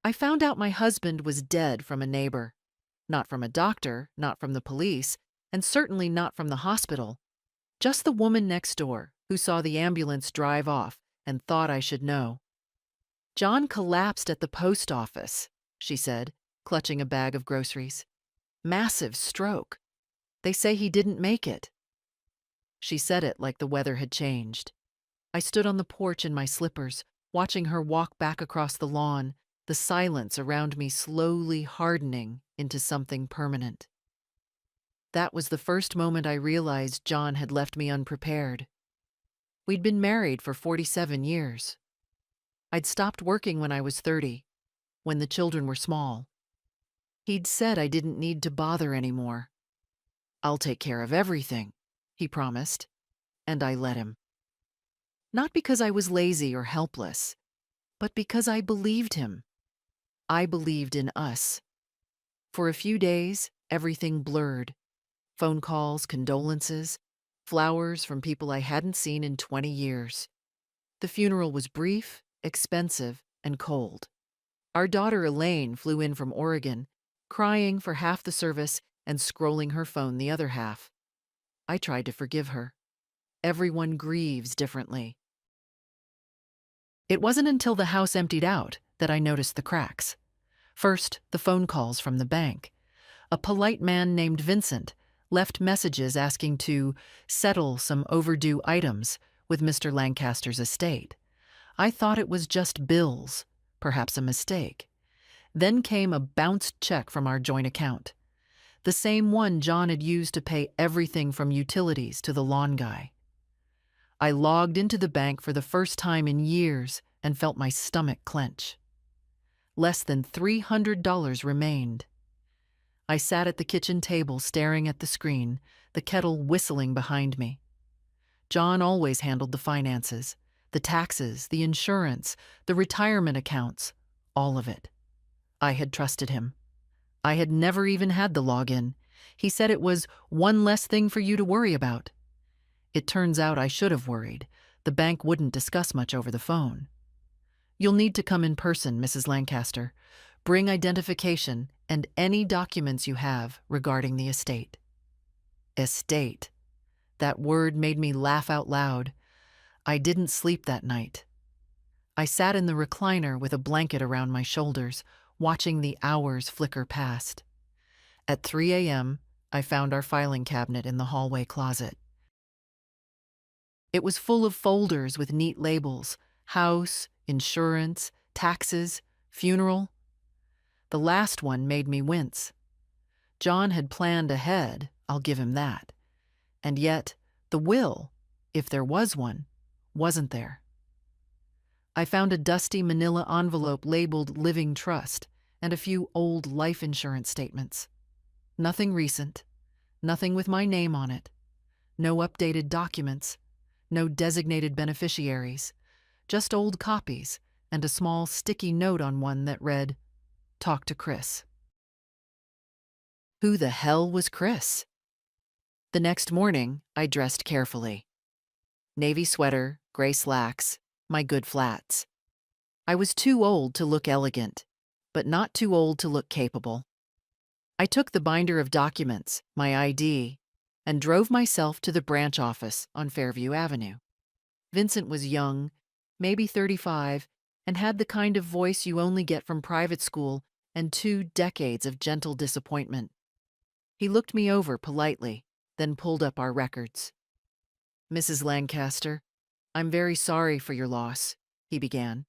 I found out my husband was dead from a neighbor. Not from a doctor, not from the police, and certainly not from the hospital. Just the woman next door who saw the ambulance drive off and thought I should know. John collapsed at the post office, she said, clutching a bag of groceries. Massive stroke. They say he didn't make it. She said it like the weather had changed. I stood on the porch in my slippers, watching her walk back across the lawn, the silence around me slowly hardening into something permanent. That was the first moment I realized John had left me unprepared. We'd been married for 47 years. I'd stopped working when I was 30, when the children were small. He'd said I didn't need to bother anymore. "I'll take care of everything," he promised, and I let him. Not because I was lazy or helpless, but because I believed him. I believed in us. For a few days, everything blurred. Phone calls, condolences, flowers from people I hadn't seen in 20 years. The funeral was brief, expensive, and cold. Our daughter Elaine flew in from Oregon, crying for half the service and scrolling her phone the other half. I tried to forgive her. Everyone grieves differently. It wasn't until the house emptied out that I noticed the cracks. First, the phone calls from the bank. A polite man named Vincent left messages asking to settle some overdue items with Mr. Lancaster's estate. I thought it was just bills, perhaps a mistake. Then came a bounced check from our joint account, the same one John had used to pay everything from utilities to the lawn guy. I logged into the bank for the first time in years and felt my stomach clench. Less than $300 remained. I sat at the kitchen table staring at the screen, the kettle whistling behind me. John always handled the finances, the taxes, the insurance, the retirement accounts, all of it. I had trusted him. I had never even had the login. He said it was one less thing for you to worry about. It turns out I should have worried. The bank wouldn't discuss much over the phone. "You'll need to come in person, Mrs. Lancaster. Bring identification and any documents you have regarding the estate." Estate. That word made me laugh out loud. I didn't sleep that night. I sat in the recliner with a blanket around my shoulders, watching the hours flicker past. At 3 a.m., I found our filing cabinet in the hallway closet. It was full of folders with neat labels: house, insurance, taxes, funeral. The last one made me wince. John had planned ahead, I'll give him that. And yet, the will, if there was one, wasn't there. I found a dusty manila envelope labeled Living Trust and a few old life insurance statements. Nothing recent, nothing with my name on it, no updated documents, no designated beneficiaries, just old copies and a small sticky note on one that read, "Talk to Chris." Who the hell was Chris? The next morning, I dressed carefully. Navy sweater, gray slacks, my good flats. I was too old to look elegant, but not too old to look capable. I took the binder of documents, my ID, and drove myself to the branch office on Fairview Avenue. Vincent was young, maybe 35, and had the kind of voice you only get from private school and 2 decades of gentle disappointment. He looked me over politely, then pulled up our records. "Mrs. Lancaster, I'm very sorry for your loss," he began.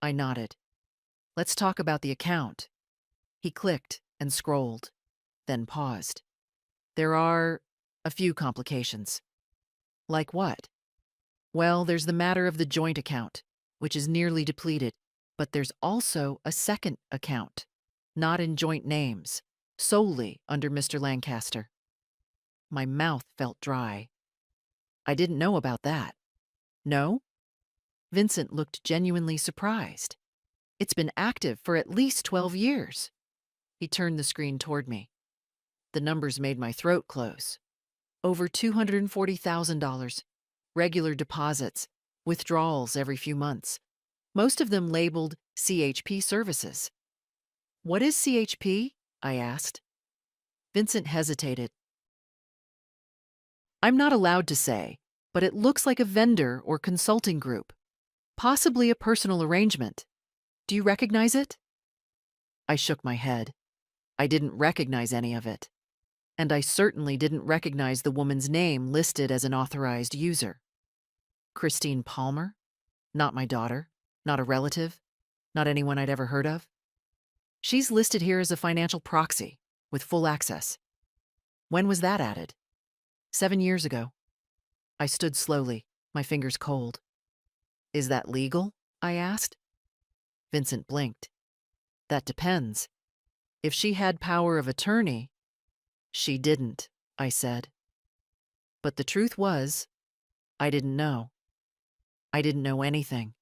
I nodded. "Let's talk about the account." He clicked and scrolled, then paused. "There are a few complications." "Like what?" "Well, there's the matter of the joint account, which is nearly depleted, but there's also a second account, not in joint names, solely under Mr. Lancaster." My mouth felt dry. "I didn't know about that." "No?" Vincent looked genuinely surprised. "It's been active for at least 12 years. He turned the screen toward me. The numbers made my throat close. Over $240,000, regular deposits, withdrawals every few months, most of them labeled CHP services. What is CHP? I asked. Vincent hesitated. I'm not allowed to say, but it looks like a vendor or consulting group, possibly a personal arrangement. Do you recognize it? I shook my head. I didn't recognize any of it. And I certainly didn't recognize the woman's name listed as an authorized user. Christine Palmer? Not my daughter, not a relative, not anyone I'd ever heard of. She's listed here as a financial proxy, with full access. When was that added? 7 years ago. I stood slowly, my fingers cold. Is that legal? I asked. Vincent blinked. That depends. If she had power of attorney, she didn't, I said. But the truth was, I didn't know. I didn't know anything.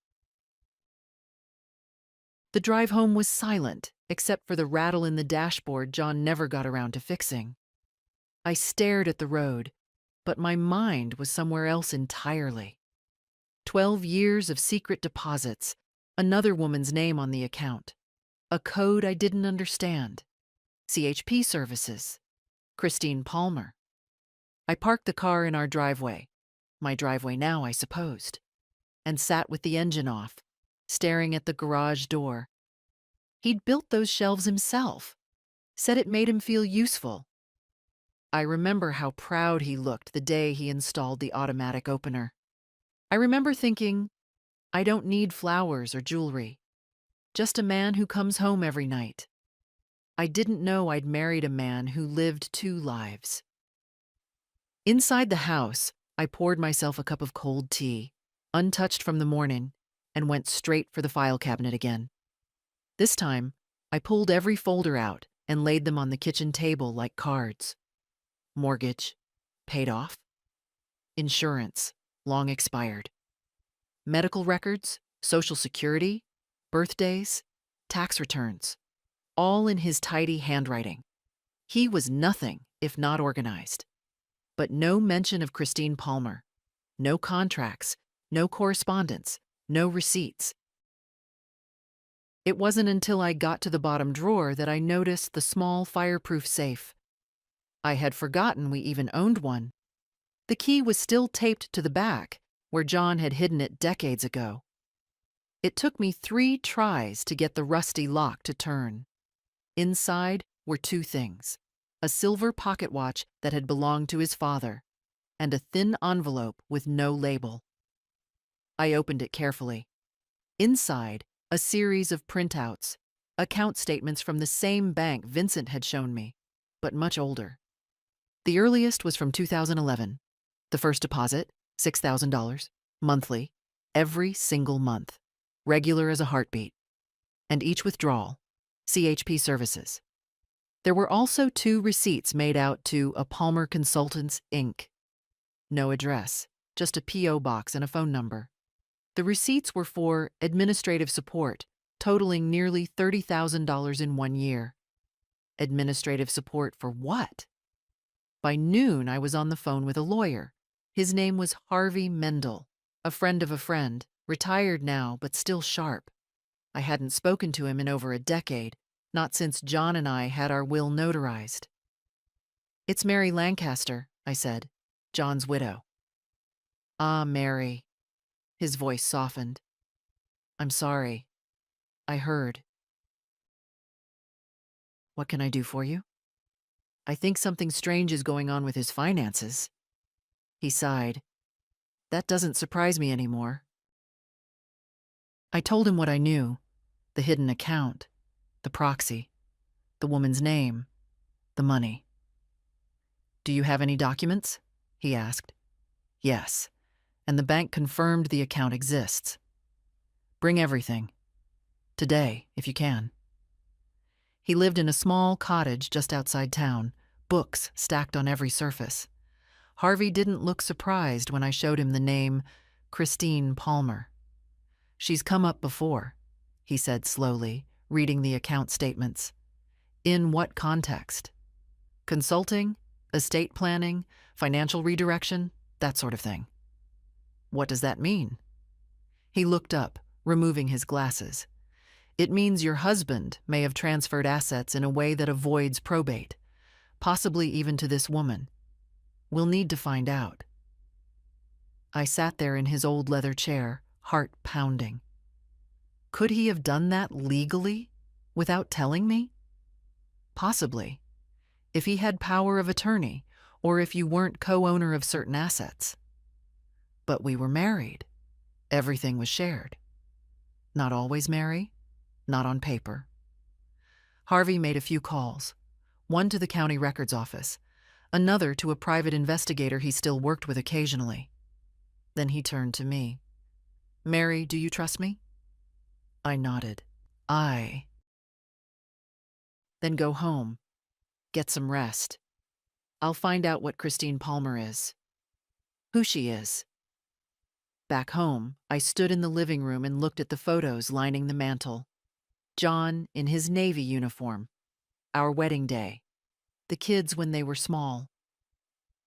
The drive home was silent, except for the rattle in the dashboard John never got around to fixing. I stared at the road, but my mind was somewhere else entirely. 12 years of secret deposits, another woman's name on the account, a code I didn't understand, CHP services, Christine Palmer. I parked the car in our driveway, my driveway now, I supposed, and sat with the engine off, staring at the garage door. He'd built those shelves himself, said it made him feel useful. I remember how proud he looked the day he installed the automatic opener. I remember thinking, I don't need flowers or jewelry, just a man who comes home every night. I didn't know I'd married a man who lived 2 lives. Inside the house, I poured myself a cup of cold tea, untouched from the morning, and went straight for the file cabinet again. This time, I pulled every folder out and laid them on the kitchen table like cards. Mortgage, paid off. Insurance, long expired. Medical records, Social Security, birthdays, tax returns, all in his tidy handwriting. He was nothing if not organized. But no mention of Christine Palmer. No contracts, no correspondence, no receipts. It wasn't until I got to the bottom drawer that I noticed the small fireproof safe. I had forgotten we even owned one. The key was still taped to the back, where John had hidden it decades ago. It took me 3 tries to get the rusty lock to turn. Inside were 2 things: a silver pocket watch that had belonged to his father, and a thin envelope with no label. I opened it carefully. Inside, a series of printouts, account statements from the same bank Vincent had shown me, but much older. The earliest was from 2011. The first deposit, $6,000, monthly, every single month, regular as a heartbeat. And each withdrawal, CHP services. There were also 2 receipts made out to a Palmer Consultants, Inc. No address, just a P.O. box and a phone number. The receipts were for administrative support, totaling nearly $30,000 in 1 year. Administrative support for what? By noon, I was on the phone with a lawyer. His name was Harvey Mendel, a friend of a friend, retired now but still sharp. I hadn't spoken to him in over a decade, not since John and I had our will notarized. It's Mary Lancaster, I said, John's widow. Ah, Mary. His voice softened. I'm sorry. I heard. What can I do for you? I think something strange is going on with his finances. He sighed. That doesn't surprise me anymore. I told him what I knew: the hidden account, the proxy, the woman's name, the money. Do you have any documents? He asked. Yes, and the bank confirmed the account exists. Bring everything. Today, if you can. He lived in a small cottage just outside town, books stacked on every surface. Harvey didn't look surprised when I showed him the name Christine Palmer. She's come up before, he said slowly, reading the account statements. In what context? Consulting, estate planning, financial redirection, that sort of thing. What does that mean? He looked up, removing his glasses. "It means your husband may have transferred assets in a way that avoids probate, possibly even to this woman. We'll need to find out." I sat there in his old leather chair, heart pounding. Could he have done that legally, without telling me? Possibly, if he had power of attorney, or if you weren't co-owner of certain assets. But we were married. Everything was shared. Not always, Mary. Not on paper. Harvey made a few calls, one to the county records office, another to a private investigator he still worked with occasionally. Then he turned to me. "Mary, do you trust me?" I nodded. Then go home. Get some rest. I'll find out what Christine Palmer is. Who she is. Back home, I stood in the living room and looked at the photos lining the mantel. John in his Navy uniform. Our wedding day. The kids when they were small.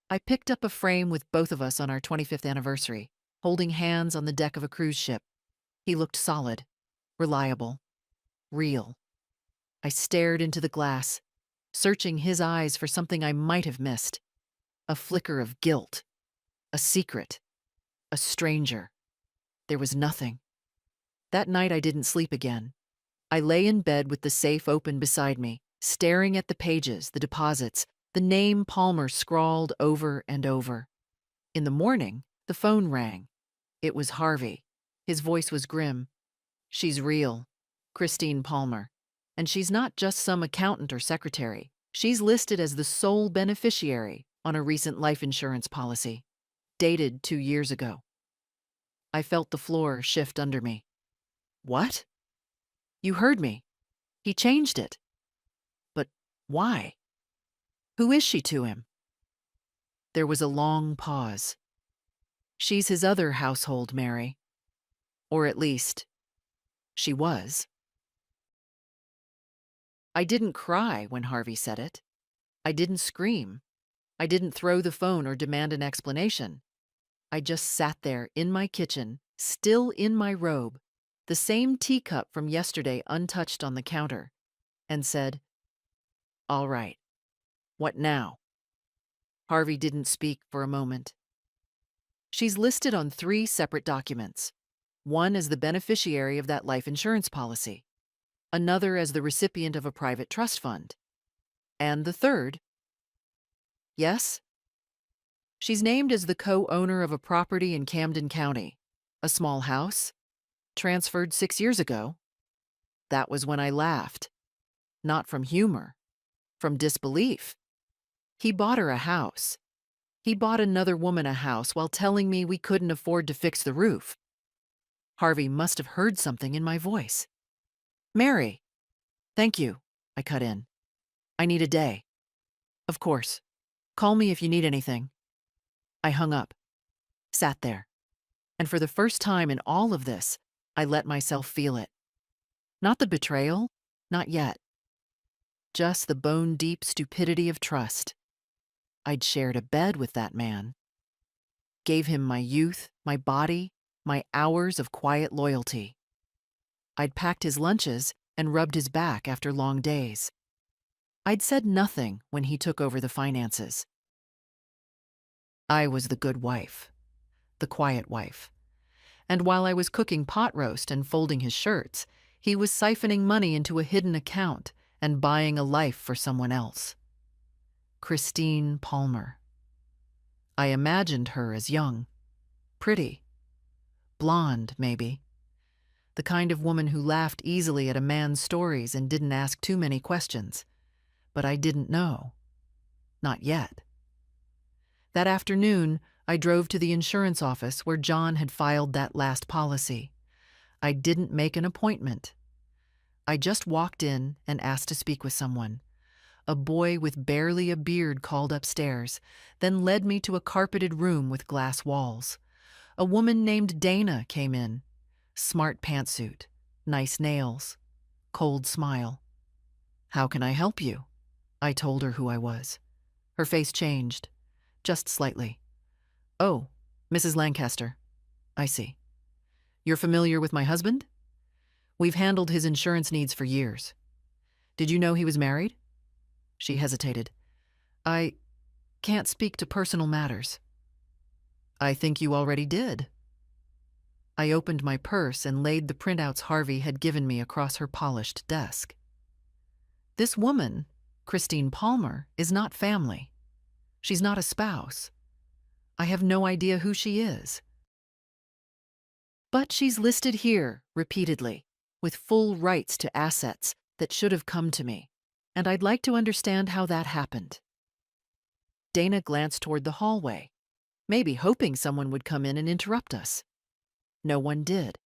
I picked up a frame with both of us on our 25th anniversary, holding hands on the deck of a cruise ship. He looked solid, reliable, real. I stared into the glass, searching his eyes for something I might have missed. A flicker of guilt. A secret. A stranger. There was nothing. That night I didn't sleep again. I lay in bed with the safe open beside me, staring at the pages, the deposits, the name Palmer scrawled over and over. In the morning, the phone rang. It was Harvey. His voice was grim. "She's real. Christine Palmer. And she's not just some accountant or secretary. She's listed as the sole beneficiary on a recent life insurance policy, dated 2 years ago." I felt the floor shift under me. "What?" "You heard me. He changed it." "But why? Who is she to him?" There was a long pause. "She's his other household, Mary. Or at least, she was." I didn't cry when Harvey said it. I didn't scream. I didn't throw the phone or demand an explanation. I just sat there in my kitchen, still in my robe, the same teacup from yesterday untouched on the counter, and said, "All right. What now?" Harvey didn't speak for a moment. "She's listed on 3 separate documents. One as the beneficiary of that life insurance policy, another as the recipient of a private trust fund, and the third—" "Yes?" "She's named as the co-owner of a property in Camden County, a small house, transferred 6 years ago." That was when I laughed. Not from humor, from disbelief. He bought her a house. He bought another woman a house while telling me we couldn't afford to fix the roof. Harvey must have heard something in my voice. "Mary." "Thank you," I cut in. "I need a day." "Of course. Call me if you need anything." I hung up, sat there, and for the first time in all of this, I let myself feel it. Not the betrayal, not yet. Just the bone-deep stupidity of trust. I'd shared a bed with that man. Gave him my youth, my body, my hours of quiet loyalty. I'd packed his lunches and rubbed his back after long days. I'd said nothing when he took over the finances. I was the good wife, the quiet wife. And while I was cooking pot roast and folding his shirts, he was siphoning money into a hidden account and buying a life for someone else. Christine Palmer. I imagined her as young, pretty, blonde, maybe. The kind of woman who laughed easily at a man's stories and didn't ask too many questions. But I didn't know. Not yet. That afternoon, I drove to the insurance office where John had filed that last policy. I didn't make an appointment. I just walked in and asked to speak with someone. A boy with barely a beard called upstairs, then led me to a carpeted room with glass walls. A woman named Dana came in. Smart pantsuit, nice nails, cold smile. "How can I help you?" I told her who I was. Her face changed, just slightly. "Oh, Mrs. Lancaster. I see. You're familiar with my husband? We've handled his insurance needs for years. Did you know he was married? She hesitated. I can't speak to personal matters. I think you already did. I opened my purse and laid the printouts Harvey had given me across her polished desk. This woman, Christine Palmer, is not family. She's not a spouse. I have no idea who she is. But she's listed here, repeatedly, with full rights to assets that should have come to me, and I'd like to understand how that happened. Dana glanced toward the hallway, maybe hoping someone would come in and interrupt us. No one did.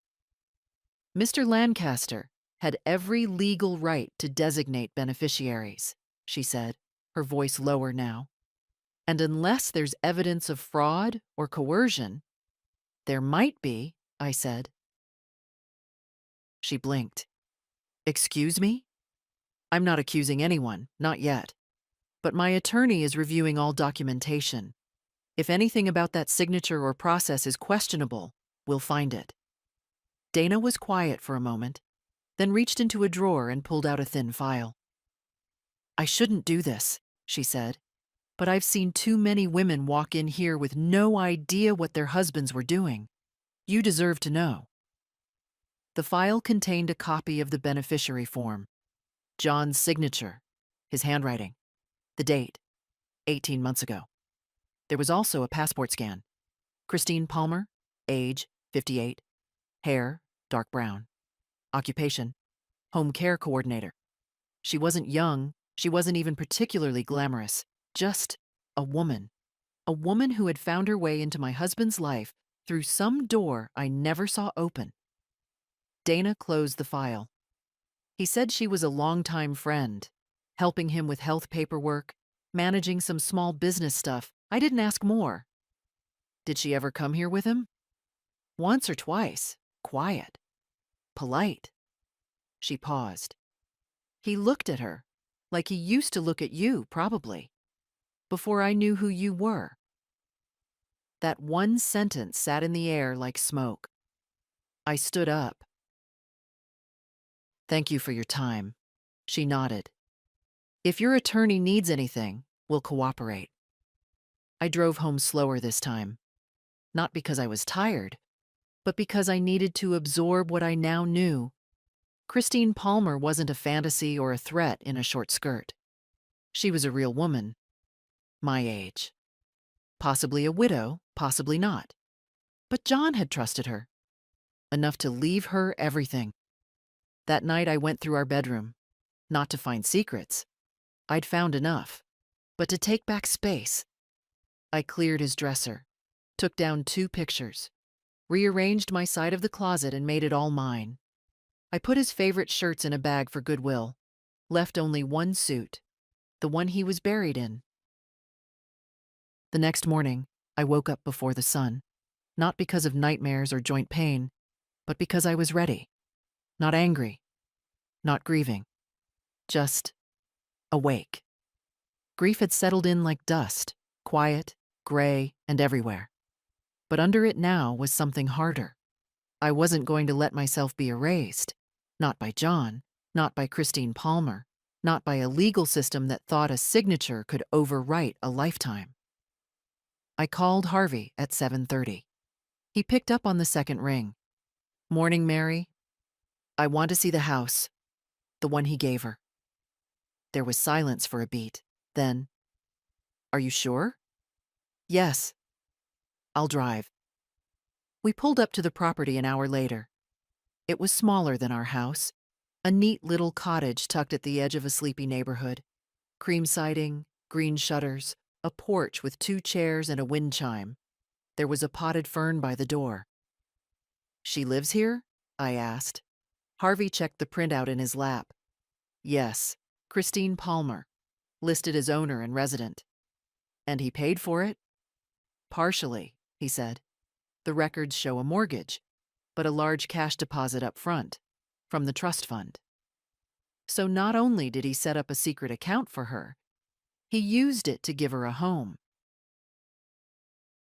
Mr. Lancaster had every legal right to designate beneficiaries, she said, her voice lower now. And unless there's evidence of fraud or coercion, there might be, I said. She blinked. Excuse me? I'm not accusing anyone, not yet. But my attorney is reviewing all documentation. If anything about that signature or process is questionable, we'll find it. Dana was quiet for a moment, then reached into a drawer and pulled out a thin file. I shouldn't do this, she said, but I've seen too many women walk in here with no idea what their husbands were doing. You deserve to know. The file contained a copy of the beneficiary form, John's signature, his handwriting, the date, 18 months ago. There was also a passport scan. Christine Palmer, age, 58, hair, dark brown. Occupation, home care coordinator. She wasn't young, she wasn't even particularly glamorous, just a woman. A woman who had found her way into my husband's life through some door I never saw open. Dana closed the file. He said she was a longtime friend, helping him with health paperwork, managing some small business stuff. I didn't ask more. Did she ever come here with him? Once or twice, quiet, polite. She paused. He looked at her, like he used to look at you, probably, before I knew who you were. That one sentence sat in the air like smoke. I stood up. Thank you for your time. She nodded. If your attorney needs anything, we'll cooperate. I drove home slower this time, not because I was tired, but because I needed to absorb what I now knew. Christine Palmer wasn't a fantasy or a threat in a short skirt. She was a real woman, my age. Possibly a widow, possibly not. But John had trusted her, enough to leave her everything. That night I went through our bedroom, not to find secrets. I'd found enough, but to take back space. I cleared his dresser, took down 2 pictures, rearranged my side of the closet and made it all mine. I put his favorite shirts in a bag for Goodwill, left only one suit, the one he was buried in. The next morning, I woke up before the sun, not because of nightmares or joint pain, but because I was ready. Not angry, not grieving, just awake. Grief had settled in like dust, quiet, gray, and everywhere. But under it now was something harder. I wasn't going to let myself be erased. Not by John, not by Christine Palmer, not by a legal system that thought a signature could overwrite a lifetime. I called Harvey at 7:30. He picked up on the second ring. Morning, Mary. I want to see the house, the one he gave her. There was silence for a beat. Then, are you sure? Yes. I'll drive. We pulled up to the property an hour later. It was smaller than our house, a neat little cottage tucked at the edge of a sleepy neighborhood. Cream siding, green shutters, a porch with 2 chairs and a wind chime. There was a potted fern by the door. She lives here? I asked. Harvey checked the printout in his lap. Yes, Christine Palmer, listed as owner and resident. And he paid for it? Partially, he said. The records show a mortgage, but a large cash deposit up front, from the trust fund. So not only did he set up a secret account for her, he used it to give her a home.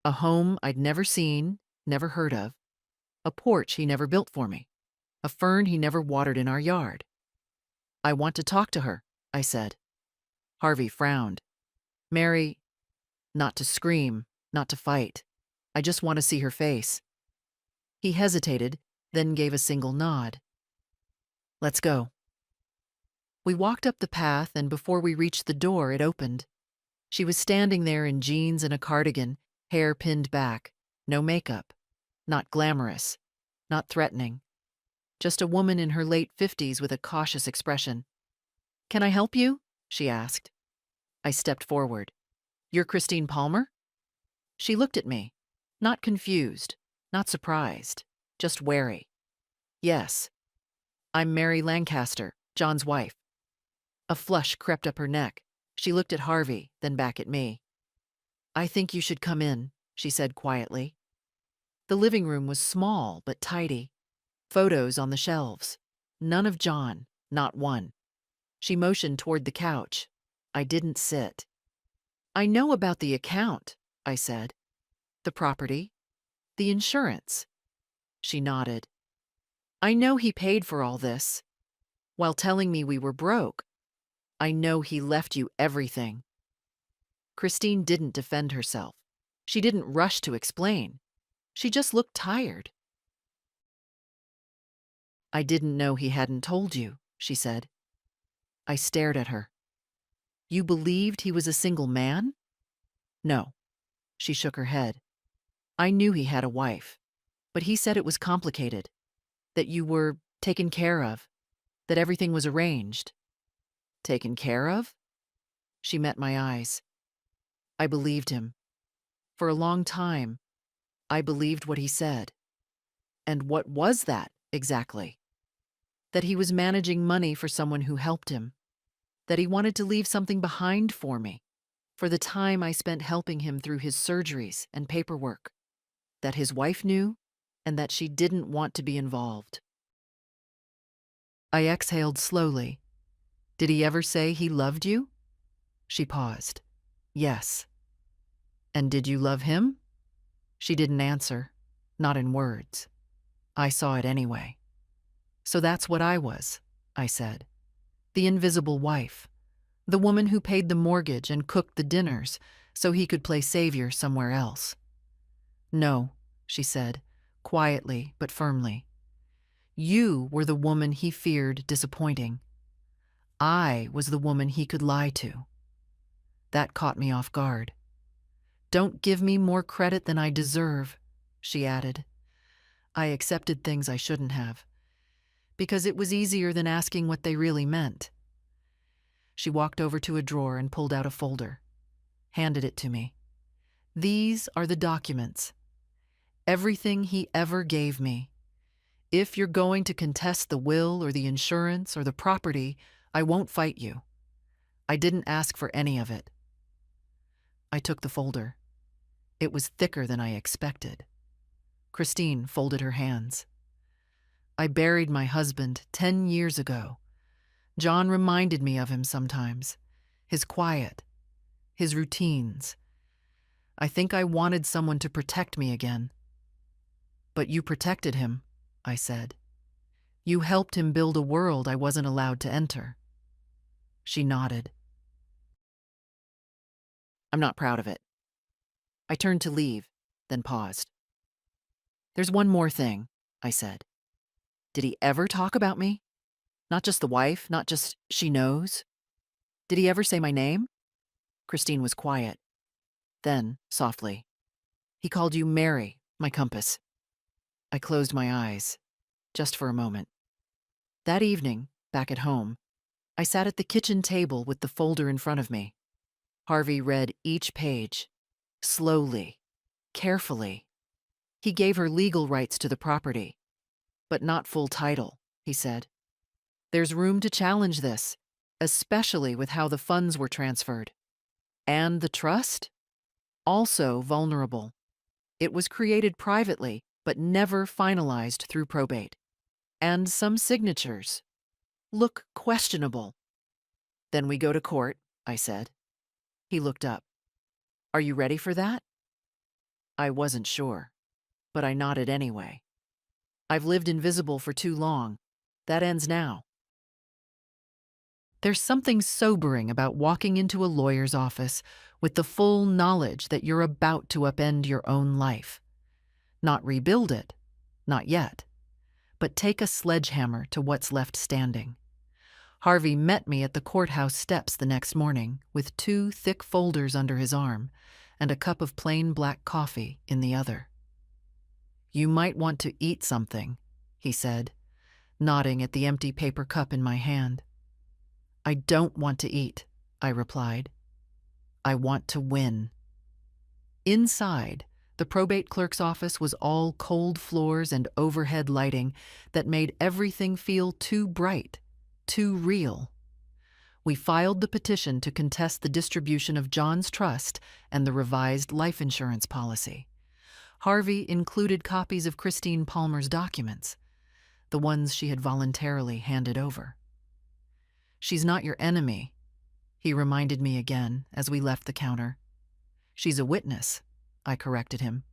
A home I'd never seen, never heard of, a porch he never built for me, a fern he never watered in our yard. I want to talk to her, I said. Harvey frowned. Mary, not to scream, not to fight. I just want to see her face. He hesitated, then gave a single nod. Let's go. We walked up the path, and before we reached the door, it opened. She was standing there in jeans and a cardigan, hair pinned back, no makeup, not glamorous, not threatening. Just a woman in her late 50s with a cautious expression. Can I help you? She asked. I stepped forward. You're Christine Palmer? She looked at me, not confused, not surprised, just wary. Yes. I'm Mary Lancaster, John's wife. A flush crept up her neck. She looked at Harvey, then back at me. I think you should come in, she said quietly. The living room was small but tidy. Photos on the shelves. None of John, not one. She motioned toward the couch. I didn't sit. I know about the account, I said. The property, the insurance. She nodded. I know he paid for all this. While telling me we were broke, I know he left you everything. Christine didn't defend herself. She didn't rush to explain. She just looked tired. I didn't know he hadn't told you, she said. I stared at her. You believed he was a single man? No. She shook her head. I knew he had a wife, but he said it was complicated, that you were taken care of, that everything was arranged. Taken care of? She met my eyes. I believed him. For a long time, I believed what he said. And what was that, exactly? That he was managing money for someone who helped him. That he wanted to leave something behind for me, for the time I spent helping him through his surgeries and paperwork. That his wife knew, and that she didn't want to be involved. I exhaled slowly. Did he ever say he loved you? She paused. Yes. And did you love him? She didn't answer, not in words. I saw it anyway. So that's what I was, I said. The invisible wife. The woman who paid the mortgage and cooked the dinners so he could play savior somewhere else. No, she said, quietly but firmly. You were the woman he feared disappointing. I was the woman he could lie to. That caught me off guard. Don't give me more credit than I deserve, she added. I accepted things I shouldn't have, because it was easier than asking what they really meant. She walked over to a drawer and pulled out a folder, handed it to me. These are the documents. Everything he ever gave me. If you're going to contest the will or the insurance or the property, I won't fight you. I didn't ask for any of it. I took the folder. It was thicker than I expected. Christine folded her hands. I buried my husband 10 years ago. John reminded me of him sometimes. His quiet, his routines. I think I wanted someone to protect me again. But you protected him, I said. You helped him build a world I wasn't allowed to enter. She nodded. I'm not proud of it. I turned to leave, then paused. There's one more thing, I said. Did he ever talk about me? Not just the wife, not just she knows. Did he ever say my name? Christine was quiet. Then, softly, he called you Mary, my compass. I closed my eyes, just for a moment. That evening, back at home, I sat at the kitchen table with the folder in front of me. Harvey read each page, slowly, carefully. He gave her legal rights to the property, but not full title, he said. There's room to challenge this, especially with how the funds were transferred. And the trust? Also vulnerable. It was created privately, but never finalized through probate. And some signatures look questionable. Then we go to court, I said. He looked up. Are you ready for that? I wasn't sure, but I nodded anyway. I've lived invisible for too long. That ends now. There's something sobering about walking into a lawyer's office with the full knowledge that you're about to upend your own life. Not rebuild it, not yet, but take a sledgehammer to what's left standing. Harvey met me at the courthouse steps the next morning with 2 thick folders under his arm and a cup of plain black coffee in the other. "You might want to eat something," he said, nodding at the empty paper cup in my hand. "I don't want to eat," I replied. "I want to win." Inside, the probate clerk's office was all cold floors and overhead lighting that made everything feel too bright, too real. We filed the petition to contest the distribution of John's trust and the revised life insurance policy. Harvey included copies of Christine Palmer's documents, the ones she had voluntarily handed over. "She's not your enemy," he reminded me again as we left the counter. "She's a witness," I corrected him,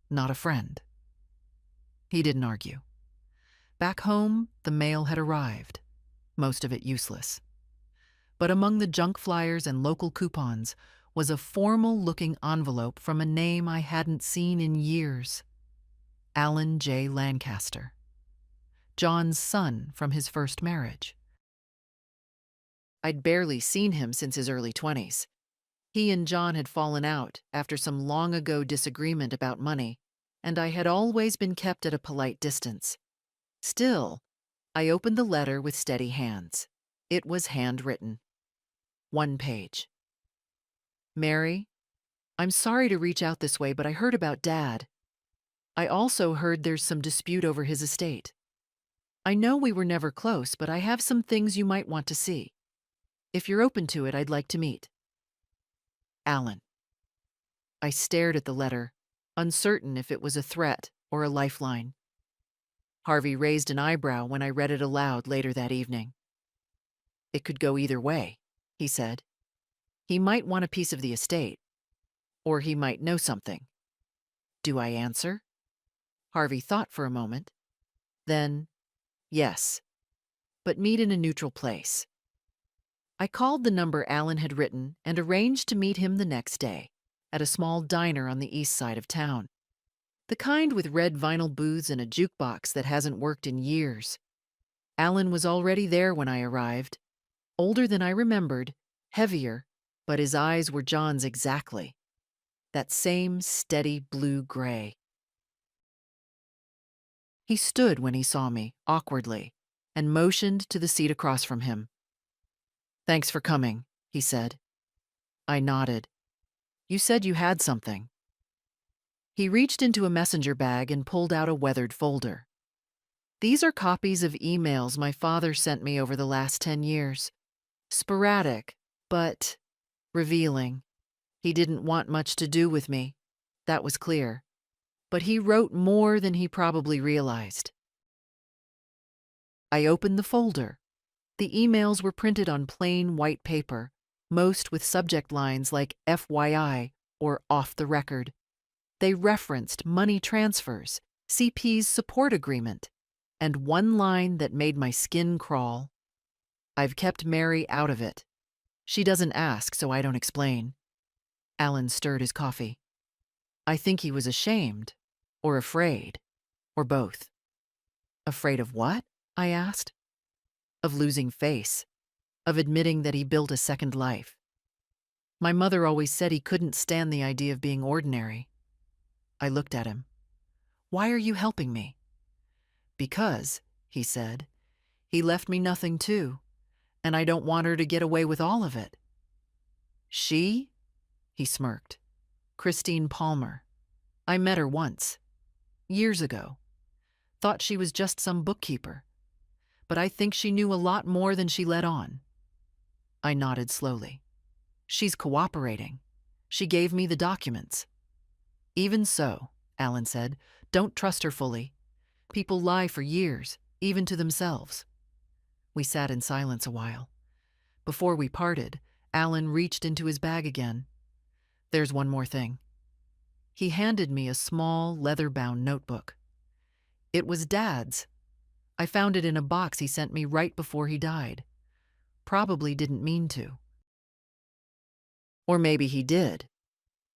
"not a friend." He didn't argue. Back home, the mail had arrived, most of it useless. But among the junk flyers and local coupons was a formal-looking envelope from a name I hadn't seen in years. Alan J. Lancaster. John's son from his first marriage. I'd barely seen him since his early 20s. He and John had fallen out after some long-ago disagreement about money, and I had always been kept at a polite distance. Still, I opened the letter with steady hands. It was handwritten. 1 page. "Mary, I'm sorry to reach out this way, but I heard about Dad. I also heard there's some dispute over his estate. I know we were never close, but I have some things you might want to see. If you're open to it, I'd like to meet. Alan." I stared at the letter, uncertain if it was a threat or a lifeline. Harvey raised an eyebrow when I read it aloud later that evening. "It could go either way," he said. "He might want a piece of the estate, or he might know something. Do I answer?" Harvey thought for a moment. Then, "Yes, but meet in a neutral place." I called the number Alan had written and arranged to meet him the next day at a small diner on the east side of town. The kind with red vinyl booths and a jukebox that hasn't worked in years. Alan was already there when I arrived, older than I remembered, heavier, but his eyes were John's exactly. That same steady blue-gray. He stood when he saw me, awkwardly, and motioned to the seat across from him. "Thanks for coming," he said. I nodded. "You said you had something." He reached into a messenger bag and pulled out a weathered folder. "These are copies of emails my father sent me over the last 10 years. Sporadic, but revealing. He didn't want much to do with me. That was clear. But he wrote more than he probably realized." I opened the folder. The emails were printed on plain white paper, most with subject lines like FYI or off the record. They referenced money transfers, CP's support agreement, and one line that made my skin crawl. "I've kept Mary out of it. She doesn't ask, so I don't explain." Alan stirred his coffee. I think he was ashamed, or afraid, or both. "Afraid of what?" I asked. "Of losing face, of admitting that he built a second life. My mother always said he couldn't stand the idea of being ordinary." I looked at him. "Why are you helping me?" "Because," he said, "he left me nothing too, and I don't want her to get away with all of it." "She?" He smirked. "Christine Palmer. I met her once. Years ago. Thought she was just some bookkeeper. But I think she knew a lot more than she let on." I nodded slowly. "She's cooperating. She gave me the documents." "Even so," Alan said, "don't trust her fully. People lie for years, even to themselves." We sat in silence a while. Before we parted, Alan reached into his bag again. "There's one more thing." He handed me a small, leather-bound notebook. It was Dad's. I found it in a box he sent me right before he died. Probably didn't mean to. Or maybe he did.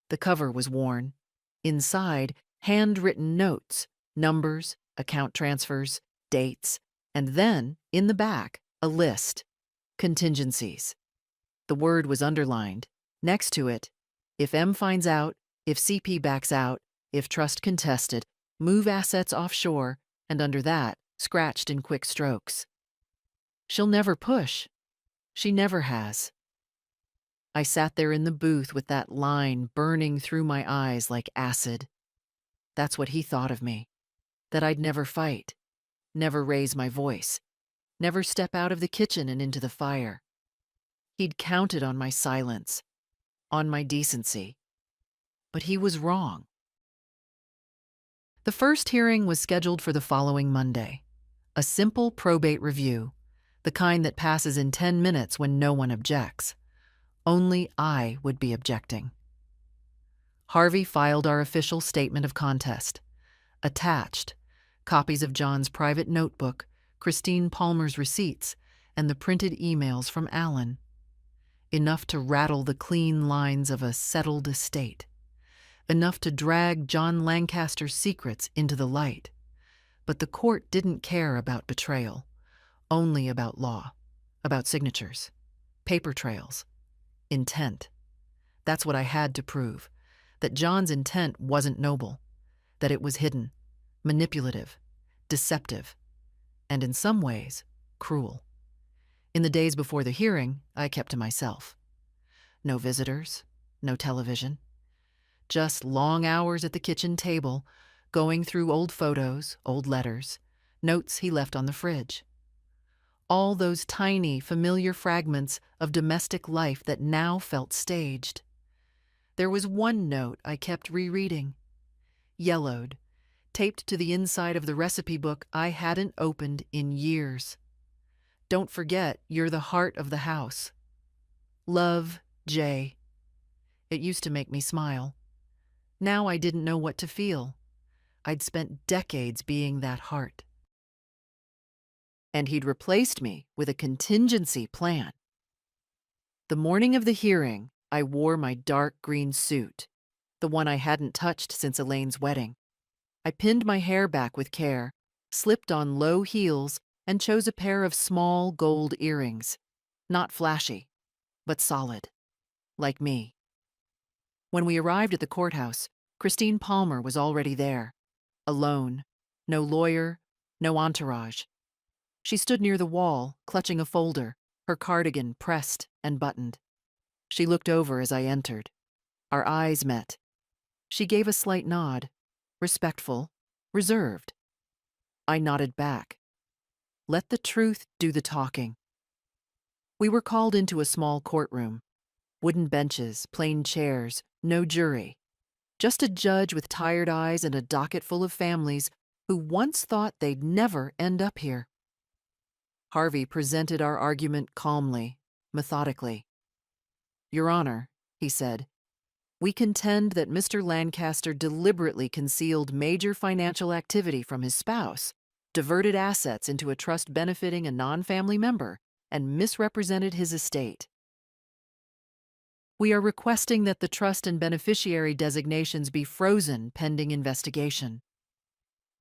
The cover was worn. Inside, handwritten notes, numbers, account transfers, dates, and then, in the back, a list. Contingencies. The word was underlined. Next to it, if M finds out, if CP backs out, if trust contested, move assets offshore, and under that, scratched in quick strokes. She'll never push. She never has. I sat there in the booth with that line burning through my eyes like acid. That's what he thought of me. That I'd never fight, never raise my voice, never step out of the kitchen and into the fire. He'd counted on my silence, on my decency. But he was wrong. The first hearing was scheduled for the following Monday. A simple probate review, the kind that passes in 10 minutes when no one objects. Only I would be objecting. Harvey filed our official statement of contest. Attached, copies of John's private notebook, Christine Palmer's receipts, and the printed emails from Alan. Enough to rattle the clean lines of a settled estate. Enough to drag John Lancaster's secrets into the light. But the court didn't care about betrayal, only about law, about signatures, paper trails, intent. That's what I had to prove, that John's intent wasn't noble, that it was hidden, manipulative, deceptive, and in some ways, cruel. In the days before the hearing, I kept to myself. No visitors, no television. Just long hours at the kitchen table, going through old photos, old letters, notes he left on the fridge. All those tiny, familiar fragments of domestic life that now felt staged. There was one note I kept rereading. Yellowed, taped to the inside of the recipe book I hadn't opened in years. Don't forget, you're the heart of the house. Love, Jay. It used to make me smile. Now I didn't know what to feel. I'd spent decades being that heart. And he'd replaced me with a contingency plan. The morning of the hearing, I wore my dark green suit, the one I hadn't touched since Elaine's wedding. I pinned my hair back with care, slipped on low heels, and chose a pair of small gold earrings. Not flashy, but solid, like me. When we arrived at the courthouse, Christine Palmer was already there, alone, no lawyer, no entourage. She stood near the wall, clutching a folder, her cardigan pressed and buttoned. She looked over as I entered. Our eyes met. She gave a slight nod, respectful, reserved. I nodded back. Let the truth do the talking. We were called into a small courtroom. Wooden benches, plain chairs, no jury. Just a judge with tired eyes and a docket full of families who once thought they'd never end up here. Harvey presented our argument calmly, methodically. Your Honor, he said, we contend that Mr. Lancaster deliberately concealed major financial activity from his spouse, diverted assets into a trust benefiting a non-family member, and misrepresented his estate. We are requesting that the trust and beneficiary designations be frozen pending investigation.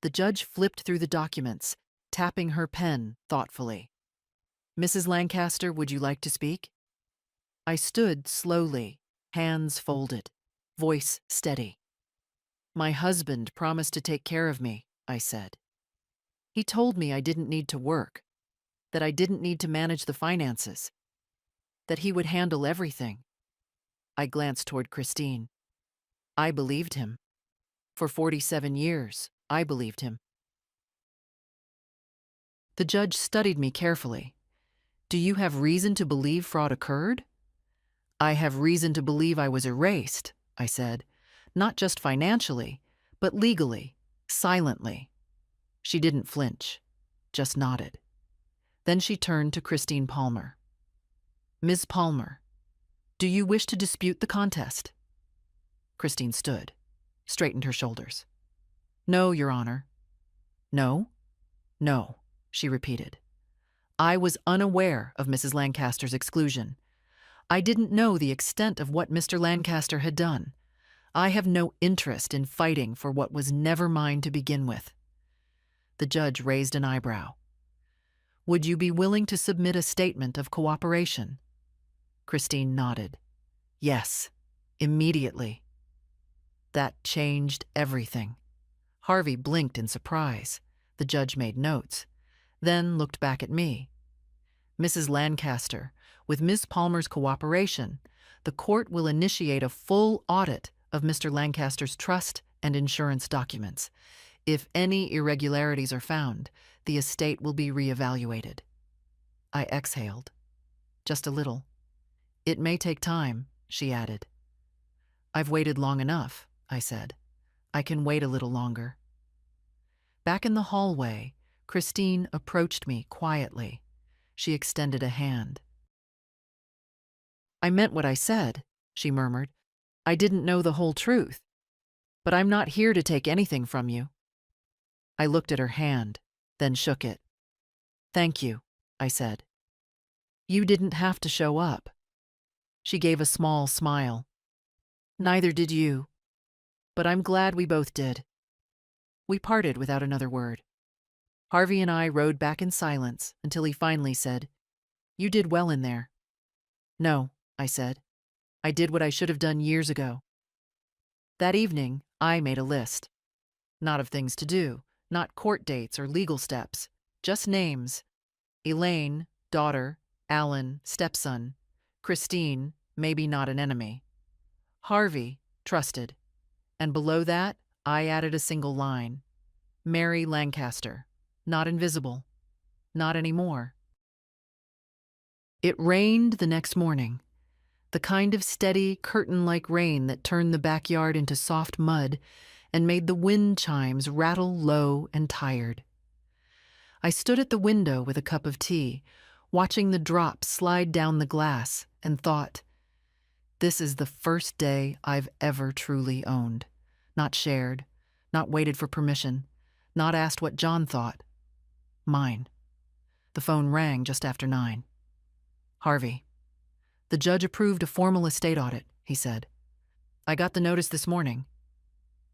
The judge flipped through the documents, tapping her pen thoughtfully. Mrs. Lancaster, would you like to speak? I stood slowly, hands folded, voice steady. My husband promised to take care of me, I said. He told me I didn't need to work, that I didn't need to manage the finances, that he would handle everything. I glanced toward Christine. I believed him. For 47 years, I believed him. The judge studied me carefully. Do you have reason to believe fraud occurred? I have reason to believe I was erased, I said, not just financially, but legally, silently. She didn't flinch, just nodded. Then she turned to Christine Palmer. Ms. Palmer, do you wish to dispute the contest? Christine stood, straightened her shoulders. No, Your Honor. No, no, she repeated. I was unaware of Mrs. Lancaster's exclusion. I didn't know the extent of what Mr. Lancaster had done. I have no interest in fighting for what was never mine to begin with. The judge raised an eyebrow. Would you be willing to submit a statement of cooperation? Christine nodded. Yes, immediately. That changed everything. Harvey blinked in surprise. The judge made notes, then looked back at me. Mrs. Lancaster, with Ms. Palmer's cooperation, the court will initiate a full audit of Mr. Lancaster's trust and insurance documents. If any irregularities are found, the estate will be reevaluated. I exhaled. Just a little. It may take time, she added. I've waited long enough, I said. I can wait a little longer. Back in the hallway, Christine approached me quietly. She extended a hand. I meant what I said, she murmured. I didn't know the whole truth. But I'm not here to take anything from you. I looked at her hand, then shook it. Thank you, I said. You didn't have to show up. She gave a small smile. Neither did you. But I'm glad we both did. We parted without another word. Harvey and I rode back in silence until he finally said, You did well in there. No, I said. I did what I should have done years ago. That evening, I made a list. Not of things to do, not court dates or legal steps, just names. Elaine, daughter; Alan, stepson; Christine, maybe not an enemy; Harvey, trusted. And below that, I added a single line. Mary Lancaster, not invisible. Not anymore. It rained the next morning. The kind of steady, curtain-like rain that turned the backyard into soft mud and made the wind chimes rattle low and tired. I stood at the window with a cup of tea, watching the drops slide down the glass, and thought, this is the first day I've ever truly owned. Not shared, not waited for permission, not asked what John thought. Mine. The phone rang just after 9. Harvey. The judge approved a formal estate audit, he said. I got the notice this morning.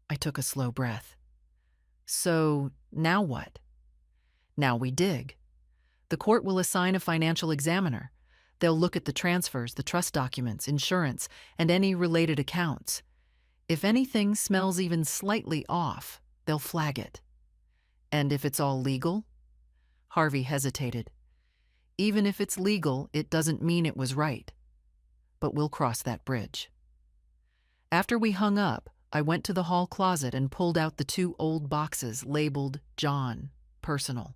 I took a slow breath. So, now what? Now we dig. The court will assign a financial examiner. They'll look at the transfers, the trust documents, insurance, and any related accounts. If anything smells even slightly off, they'll flag it. And if it's all legal? Harvey hesitated. Even if it's legal, it doesn't mean it was right. But we'll cross that bridge. After we hung up, I went to the hall closet and pulled out the 2 old boxes labeled John, personal.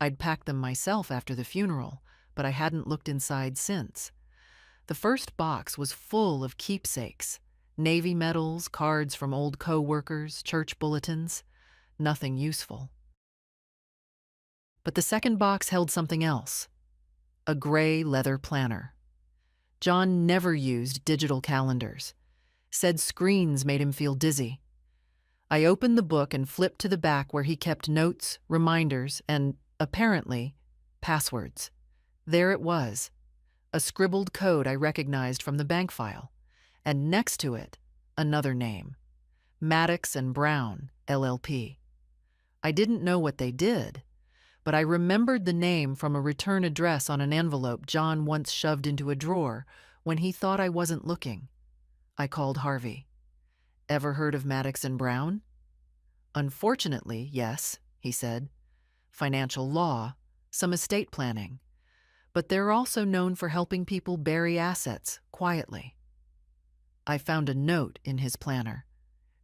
I'd packed them myself after the funeral, but I hadn't looked inside since. The first box was full of keepsakes, Navy medals, cards from old co-workers, church bulletins, nothing useful. But the second box held something else, a gray leather planner. John never used digital calendars, said screens made him feel dizzy. I opened the book and flipped to the back where he kept notes, reminders, and, apparently, passwords. There it was, a scribbled code I recognized from the bank file, and next to it, another name, Maddox and Brown, LLP. I didn't know what they did, but I remembered the name from a return address on an envelope John once shoved into a drawer when he thought I wasn't looking. I called Harvey. Ever heard of Maddox and Brown? Unfortunately, yes, he said. Financial law, some estate planning. But they're also known for helping people bury assets quietly. I found a note in his planner.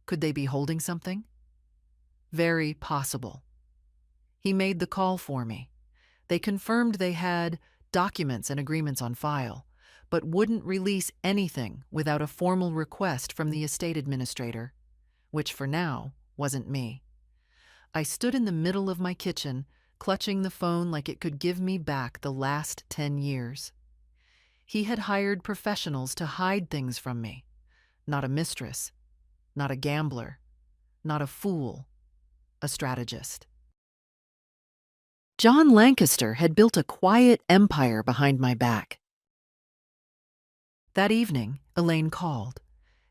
Could they be holding something? Very possible. He made the call for me. They confirmed they had documents and agreements on file, but wouldn't release anything without a formal request from the estate administrator, which for now wasn't me. I stood in the middle of my kitchen, clutching the phone like it could give me back the last 10 years. He had hired professionals to hide things from me. Not a mistress, not a gambler, not a fool, a strategist. John Lancaster had built a quiet empire behind my back. That evening, Elaine called.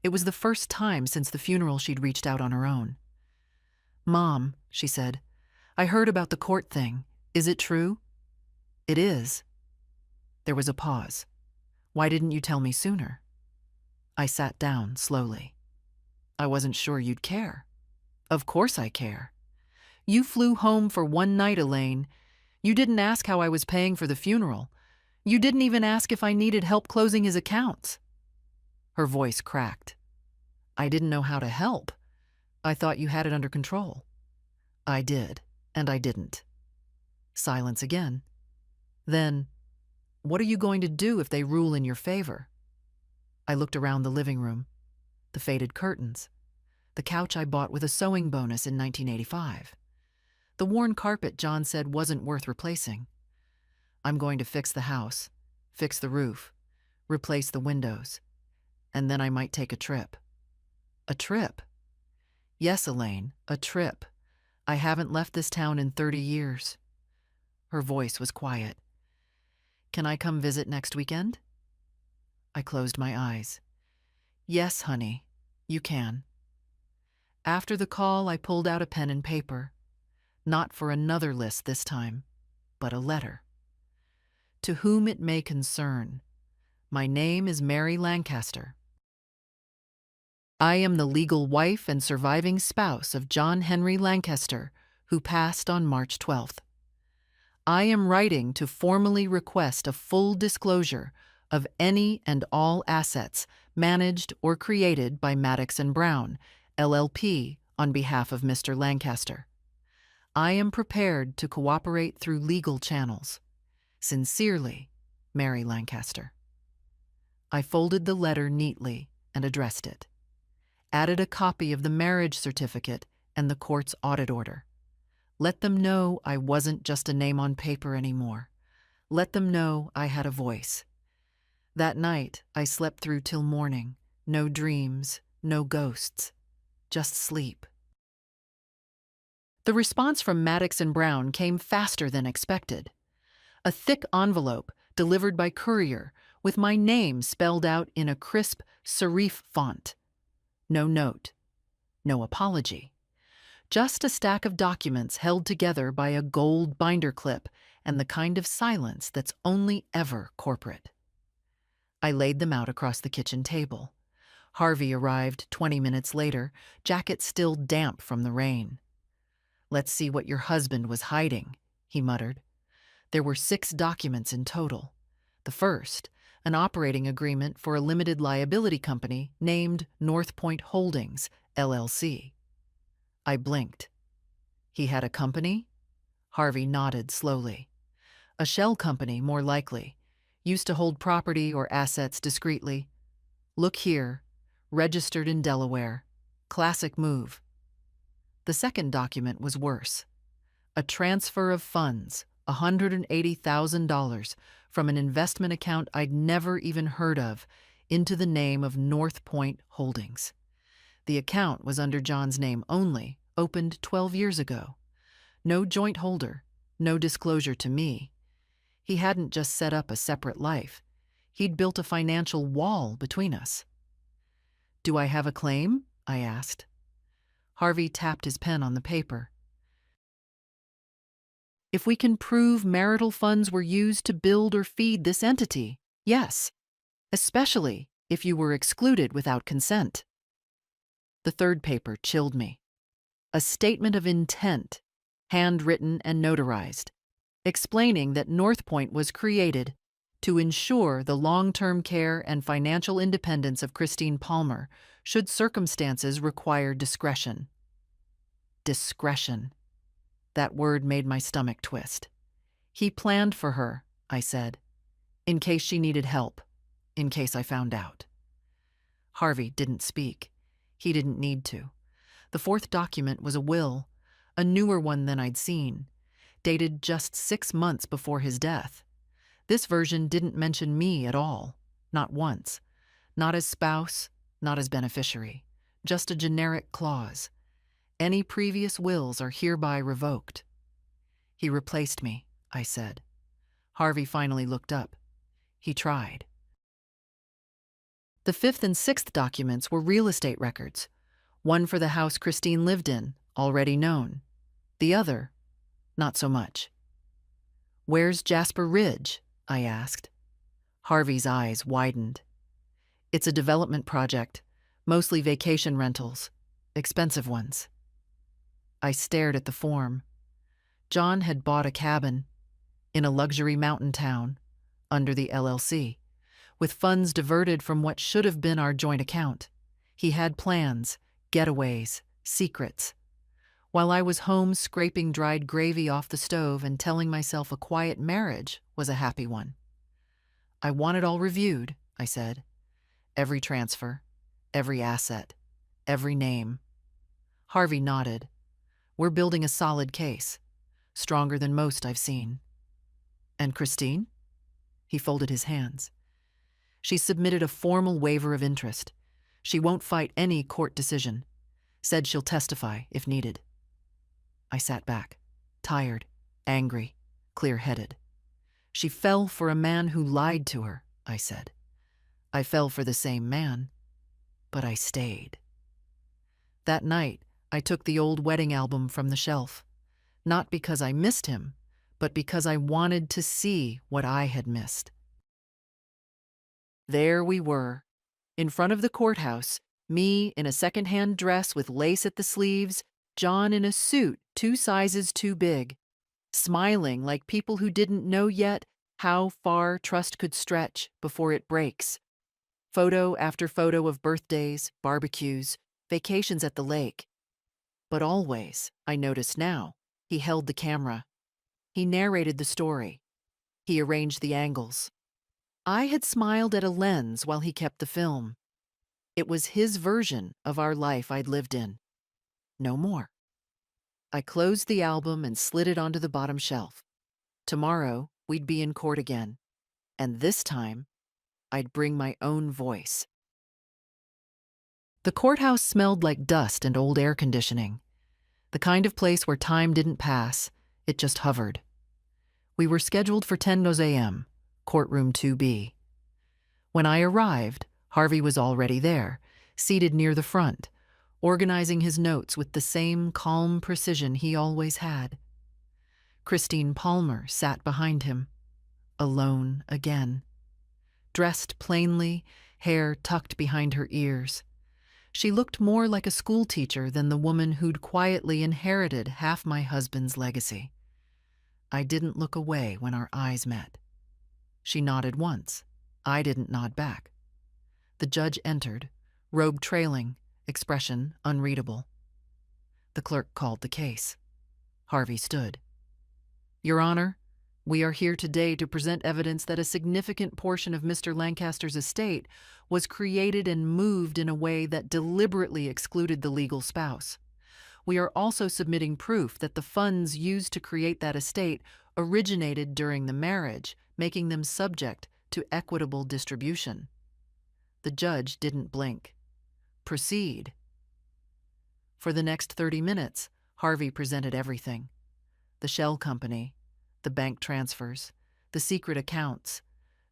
It was the first time since the funeral she'd reached out on her own. "Mom," she said, "I heard about the court thing. Is it true?" "It is." There was a pause. "Why didn't you tell me sooner?" I sat down slowly. "I wasn't sure you'd care." "Of course I care. You flew home for one night, Elaine. You didn't ask how I was paying for the funeral. You didn't even ask if I needed help closing his accounts." Her voice cracked. "I didn't know how to help. I thought you had it under control." "I did, and I didn't." Silence again. Then, "What are you going to do if they rule in your favor?" I looked around the living room. The faded curtains. The couch I bought with a sewing bonus in 1985. The worn carpet John said wasn't worth replacing. "I'm going to fix the house, fix the roof, replace the windows, and then I might take a trip." "A trip?" "Yes, Elaine, a trip. I haven't left this town in 30 years. Her voice was quiet. "Can I come visit next weekend?" I closed my eyes. "Yes, honey, you can." After the call, I pulled out a pen and paper. Not for another list this time, but a letter. "To whom it may concern, my name is Mary Lancaster. I am the legal wife and surviving spouse of John Henry Lancaster, who passed on March 12th. I am writing to formally request a full disclosure of any and all assets managed or created by Maddox and Brown, LLP, on behalf of Mr. Lancaster. I am prepared to cooperate through legal channels. Sincerely, Mary Lancaster." I folded the letter neatly and addressed it. Added a copy of the marriage certificate and the court's audit order. Let them know I wasn't just a name on paper anymore. Let them know I had a voice. That night, I slept through till morning. No dreams, no ghosts, just sleep. The response from Maddox and Brown came faster than expected. A thick envelope delivered by courier with my name spelled out in a crisp serif font. No note, no apology. Just a stack of documents held together by a gold binder clip and the kind of silence that's only ever corporate. I laid them out across the kitchen table. Harvey arrived 20 minutes later, jacket still damp from the rain. "Let's see what your husband was hiding," he muttered. There were 6 documents in total. The first, an operating agreement for a limited liability company named North Point Holdings, LLC. I blinked. He had a company? Harvey nodded slowly. A shell company, more likely. Used to hold property or assets discreetly. Look here, registered in Delaware. Classic move. The second document was worse. A transfer of funds, $180,000, from an investment account I'd never even heard of, into the name of North Point Holdings. The account was under John's name only, opened 12 years ago. No joint holder, no disclosure to me. He hadn't just set up a separate life. He'd built a financial wall between us. "Do I have a claim?" I asked. Harvey tapped his pen on the paper. "If we can prove marital funds were used to build or feed this entity, yes. Especially if you were excluded without consent." The third paper chilled me. A statement of intent, handwritten and notarized, explaining that North Point was created to ensure the long-term care and financial independence of Christine Palmer should circumstances require discretion. Discretion. That word made my stomach twist. He planned for her, I said, in case she needed help, in case I found out. Harvey didn't speak. He didn't need to. The fourth document was a will, a newer one than I'd seen, dated just 6 months before his death. This version didn't mention me at all, not once. Not as spouse, not as beneficiary, just a generic clause. Any previous wills are hereby revoked. He replaced me, I said. Harvey finally looked up. He tried. The fifth and sixth documents were real estate records. One for the house Christine lived in, already known. The other, not so much. "Where's Jasper Ridge?" I asked. Harvey's eyes widened. "It's a development project, mostly vacation rentals, expensive ones." I stared at the form. John had bought a cabin in a luxury mountain town under the LLC, with funds diverted from what should have been our joint account. He had plans, getaways, secrets. While I was home scraping dried gravy off the stove and telling myself a quiet marriage was a happy one. "I want it all reviewed," I said. "Every transfer, every asset, every name." Harvey nodded. "We're building a solid case, stronger than most I've seen." "And Christine?" He folded his hands. "She submitted a formal waiver of interest. She won't fight any court decision. Said she'll testify if needed." I sat back, tired, angry, clear-headed. "She fell for a man who lied to her," I said. "I fell for the same man, but I stayed." That night, I took the old wedding album from the shelf, not because I missed him, but because I wanted to see what I had missed. There we were, in front of the courthouse, me in a second-hand dress with lace at the sleeves, John in a suit 2 sizes too big, smiling like people who didn't know yet how far trust could stretch before it breaks. Photo after photo of birthdays, barbecues, vacations at the lake. But always, I noticed now, he held the camera. He narrated the story. He arranged the angles. I had smiled at a lens while he kept the film. It was his version of our life I'd lived in. No more. I closed the album and slid it onto the bottom shelf. Tomorrow, we'd be in court again. And this time, I'd bring my own voice. The courthouse smelled like dust and old air conditioning. The kind of place where time didn't pass, it just hovered. We were scheduled for 10 a.m., courtroom 2B. When I arrived, Harvey was already there, seated near the front, organizing his notes with the same calm precision he always had. Christine Palmer sat behind him, alone again. Dressed plainly, hair tucked behind her ears. She looked more like a schoolteacher than the woman who'd quietly inherited half my husband's legacy. I didn't look away when our eyes met. She nodded once. I didn't nod back. The judge entered, robe trailing, expression unreadable. The clerk called the case. Harvey stood. "Your Honor, we are here today to present evidence that a significant portion of Mr. Lancaster's estate was created and moved in a way that deliberately excluded the legal spouse. We are also submitting proof that the funds used to create that estate originated during the marriage, making them subject to equitable distribution." The judge didn't blink. "Proceed." For the next 30 minutes, Harvey presented everything. The shell company, the bank transfers, the secret accounts,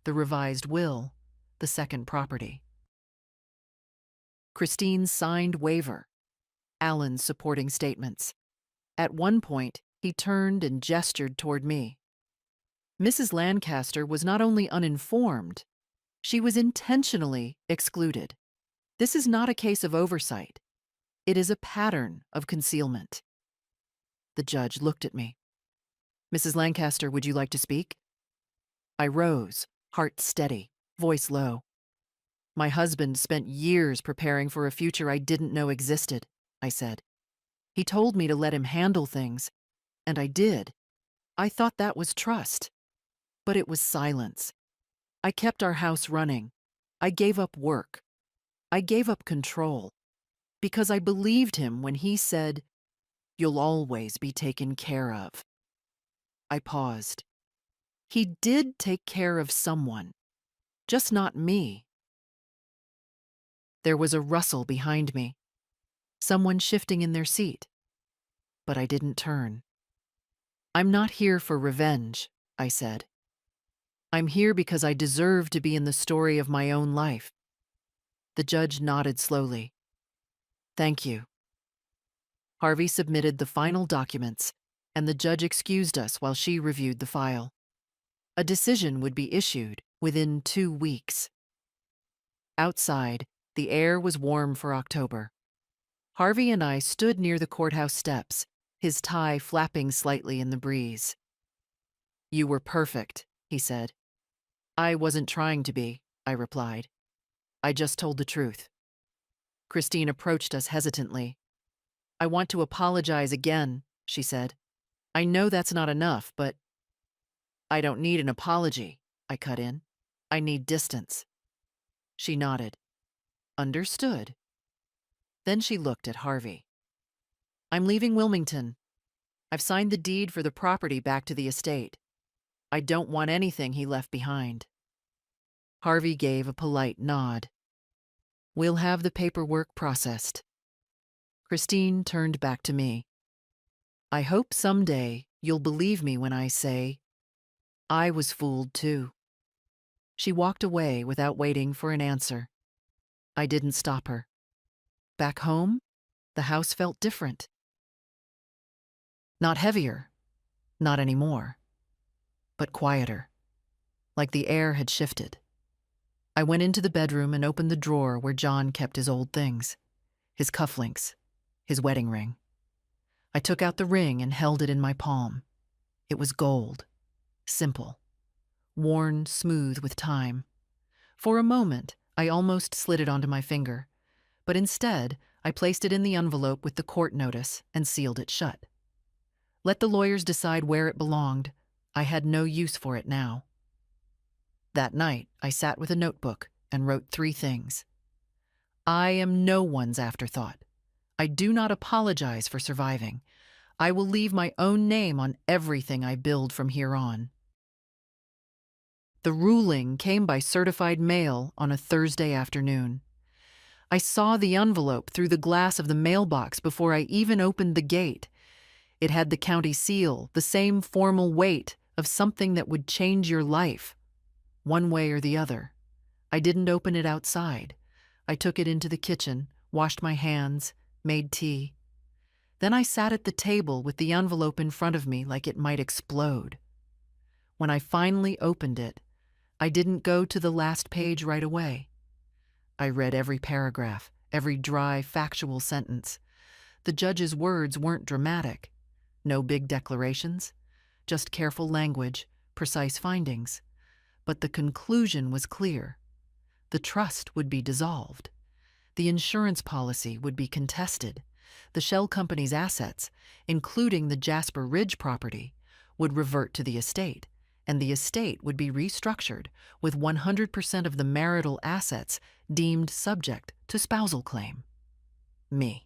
the revised will, the second property. Christine's signed waiver, Alan's supporting statements. At one point, he turned and gestured toward me. Mrs. Lancaster was not only uninformed, she was intentionally excluded. This is not a case of oversight. It is a pattern of concealment. The judge looked at me. "Mrs. Lancaster, would you like to speak?" I rose, heart steady, voice low. "My husband spent years preparing for a future I didn't know existed," I said. "He told me to let him handle things, and I did. I thought that was trust. But it was silence. I kept our house running. I gave up work. I gave up control. Because I believed him when he said, 'You'll always be taken care of.'" I paused. He did take care of someone, just not me. There was a rustle behind me, someone shifting in their seat, but I didn't turn. I'm not here for revenge, I said. I'm here because I deserve to be in the story of my own life. The judge nodded slowly. Thank you. Harvey submitted the final documents, and the judge excused us while she reviewed the file. A decision would be issued within 2 weeks. Outside, the air was warm for October. Harvey and I stood near the courthouse steps, his tie flapping slightly in the breeze. You were perfect, he said. I wasn't trying to be, I replied. I just told the truth. Christine approached us hesitantly. I want to apologize again, she said. I know that's not enough, but I don't need an apology, I cut in. I need distance. She nodded. Understood. Then she looked at Harvey. I'm leaving Wilmington. I've signed the deed for the property back to the estate. I don't want anything he left behind. Harvey gave a polite nod. We'll have the paperwork processed. Christine turned back to me. I hope someday you'll believe me when I say, I was fooled too. She walked away without waiting for an answer. I didn't stop her. Back home, the house felt different. Not heavier, not anymore, but quieter, like the air had shifted. I went into the bedroom and opened the drawer where John kept his old things, his cufflinks, his wedding ring. I took out the ring and held it in my palm. It was gold, simple, worn smooth with time. For a moment, I almost slid it onto my finger, but instead, I placed it in the envelope with the court notice and sealed it shut. Let the lawyers decide where it belonged. I had no use for it now. That night, I sat with a notebook and wrote 3 things. I am no one's afterthought. I do not apologize for surviving. I will leave my own name on everything I build from here on. The ruling came by certified mail on a Thursday afternoon. I saw the envelope through the glass of the mailbox before I even opened the gate. It had the county seal, the same formal weight of something that would change your life, one way or the other. I didn't open it outside. I took it into the kitchen, washed my hands, made tea. Then I sat at the table with the envelope in front of me like it might explode. When I finally opened it, I didn't go to the last page right away. I read every paragraph, every dry, factual sentence. The judge's words weren't dramatic. No big declarations, just careful language, precise findings. But the conclusion was clear. The trust would be dissolved. The insurance policy would be contested. The shell company's assets, including the Jasper Ridge property, would revert to the estate, and the estate would be restructured with 100% of the marital assets deemed subject to spousal claim. Me.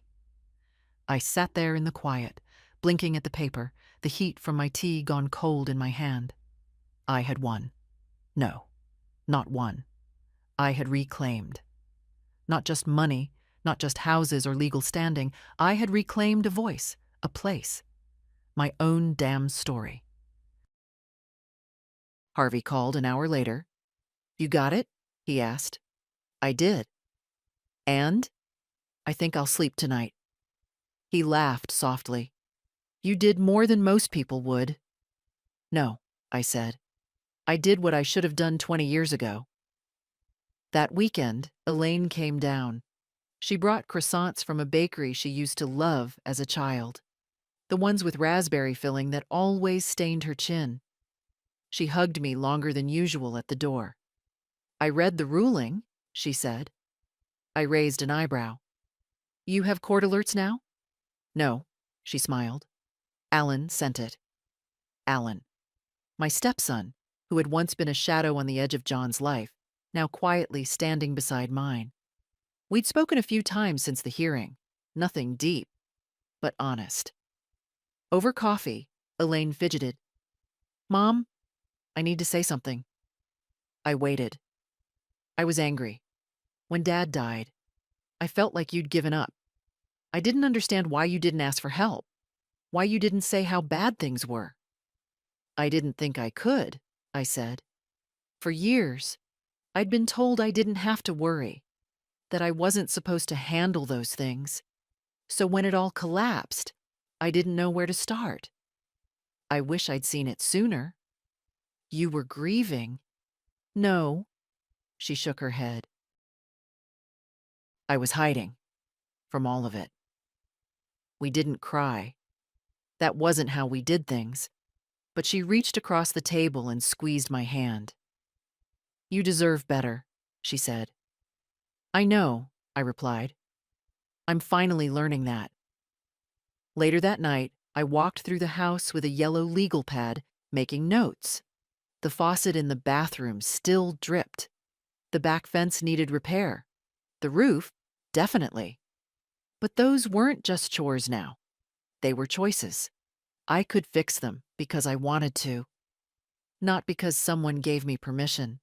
I sat there in the quiet, blinking at the paper, the heat from my tea gone cold in my hand. I had won. No, not won. I had reclaimed. Not just money, not just houses or legal standing. I had reclaimed a voice, a place. My own damn story. Harvey called an hour later. You got it? He asked. I did. And? I think I'll sleep tonight. He laughed softly. You did more than most people would. No, I said. I did what I should have done 20 years ago. That weekend, Elaine came down. She brought croissants from a bakery she used to love as a child. The ones with raspberry filling that always stained her chin. She hugged me longer than usual at the door. I read the ruling, she said. I raised an eyebrow. You have court alerts now? No, she smiled. Alan sent it. Alan. My stepson, who had once been a shadow on the edge of John's life, now quietly standing beside mine. We'd spoken a few times since the hearing. Nothing deep, but honest. Over coffee, Elaine fidgeted. Mom, I need to say something. I waited. I was angry. When Dad died, I felt like you'd given up. I didn't understand why you didn't ask for help, why you didn't say how bad things were. I didn't think I could, I said. For years, I'd been told I didn't have to worry, that I wasn't supposed to handle those things. So when it all collapsed, I didn't know where to start. I wish I'd seen it sooner. You were grieving. No, she shook her head. I was hiding from all of it. We didn't cry. That wasn't how we did things. But she reached across the table and squeezed my hand. You deserve better, she said. I know, I replied. I'm finally learning that. Later that night, I walked through the house with a yellow legal pad, making notes. The faucet in the bathroom still dripped. The back fence needed repair. The roof, definitely. But those weren't just chores now. They were choices. I could fix them because I wanted to, not because someone gave me permission.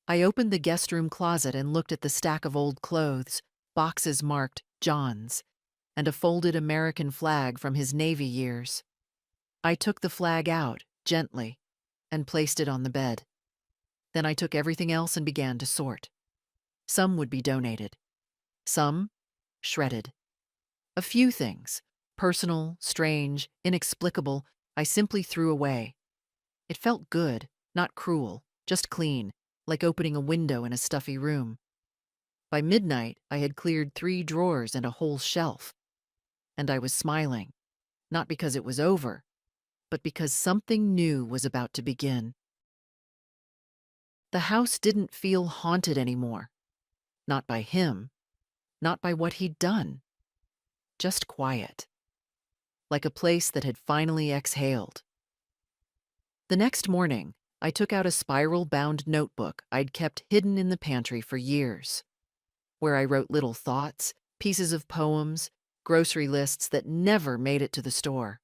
I opened the guest room closet and looked at the stack of old clothes, boxes marked John's, and a folded American flag from his Navy years. I took the flag out, gently, and placed it on the bed. Then I took everything else and began to sort. Some would be donated. Some, shredded. A few things, personal, strange, inexplicable, I simply threw away. It felt good, not cruel, just clean, like opening a window in a stuffy room. By midnight, I had cleared 3 drawers and a whole shelf. And I was smiling, not because it was over, but because something new was about to begin. The house didn't feel haunted anymore. Not by him, not by what he'd done. Just quiet. Like a place that had finally exhaled. The next morning, I took out a spiral-bound notebook I'd kept hidden in the pantry for years, where I wrote little thoughts, pieces of poems, grocery lists that never made it to the store.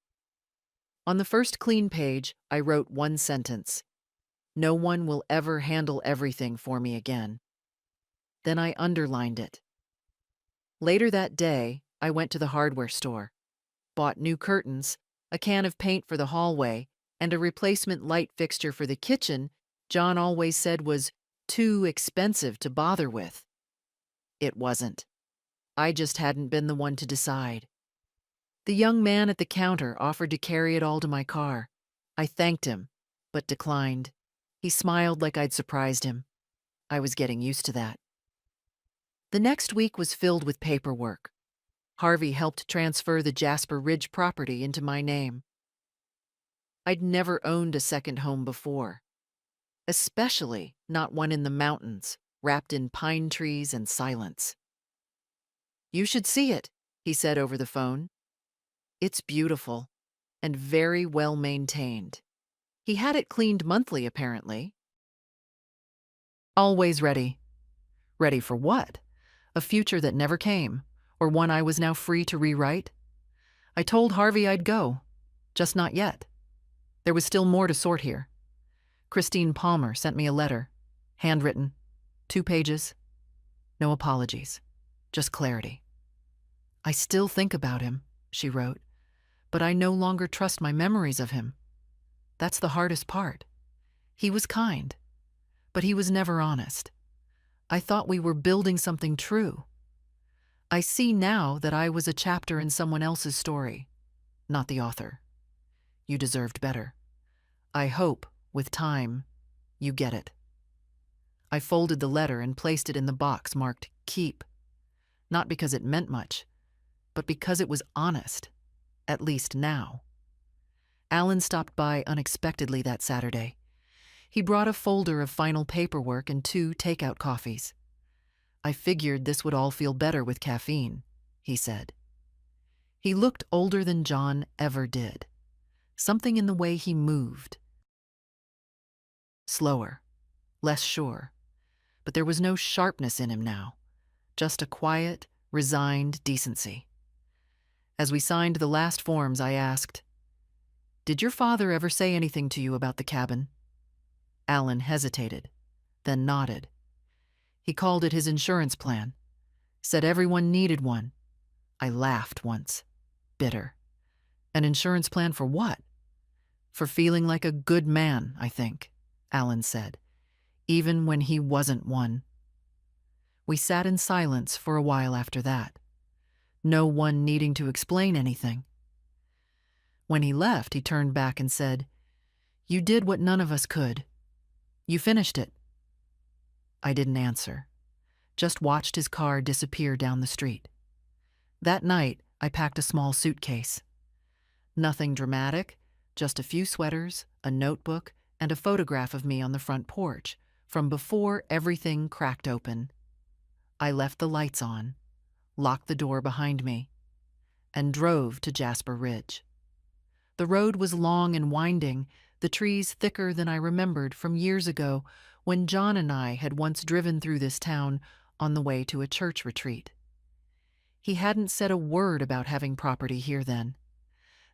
On the first clean page, I wrote one sentence. No one will ever handle everything for me again. Then I underlined it. Later that day, I went to the hardware store, bought new curtains, a can of paint for the hallway, and a replacement light fixture for the kitchen John always said was too expensive to bother with. It wasn't. I just hadn't been the one to decide. The young man at the counter offered to carry it all to my car. I thanked him, but declined. He smiled like I'd surprised him. I was getting used to that. The next week was filled with paperwork. Harvey helped transfer the Jasper Ridge property into my name. I'd never owned a second home before, especially not one in the mountains, wrapped in pine trees and silence. You should see it, he said over the phone. It's beautiful and very well maintained. He had it cleaned monthly, apparently. Always ready. Ready for what? A future that never came, or one I was now free to rewrite? I told Harvey I'd go, just not yet. There was still more to sort here. Christine Palmer sent me a letter, handwritten, 2 pages. No apologies, just clarity. I still think about him, she wrote, but I no longer trust my memories of him. That's the hardest part. He was kind, but he was never honest. I thought we were building something true. I see now that I was a chapter in someone else's story, not the author. You deserved better. I hope, with time, you get it. I folded the letter and placed it in the box marked Keep, not because it meant much, but because it was honest, at least now. Alan stopped by unexpectedly that Saturday. He brought a folder of final paperwork and 2 takeout coffees. I figured this would all feel better with caffeine, he said. He looked older than John ever did. Something in the way he moved. Slower, less sure. But there was no sharpness in him now, just a quiet, resigned decency. As we signed the last forms, I asked, "Did your father ever say anything to you about the cabin?" Alan hesitated, then nodded. He called it his insurance plan, said everyone needed one. I laughed once, bitter. An insurance plan for what? For feeling like a good man, I think, Alan said, even when he wasn't one. We sat in silence for a while after that, no one needing to explain anything. When he left, he turned back and said, "You did what none of us could. You finished it." I didn't answer, just watched his car disappear down the street. That night, I packed a small suitcase. Nothing dramatic, just a few sweaters, a notebook, and a photograph of me on the front porch, from before everything cracked open. I left the lights on, locked the door behind me, and drove to Jasper Ridge. The road was long and winding, the trees thicker than I remembered from years ago when John and I had once driven through this town on the way to a church retreat. He hadn't said a word about having property here then.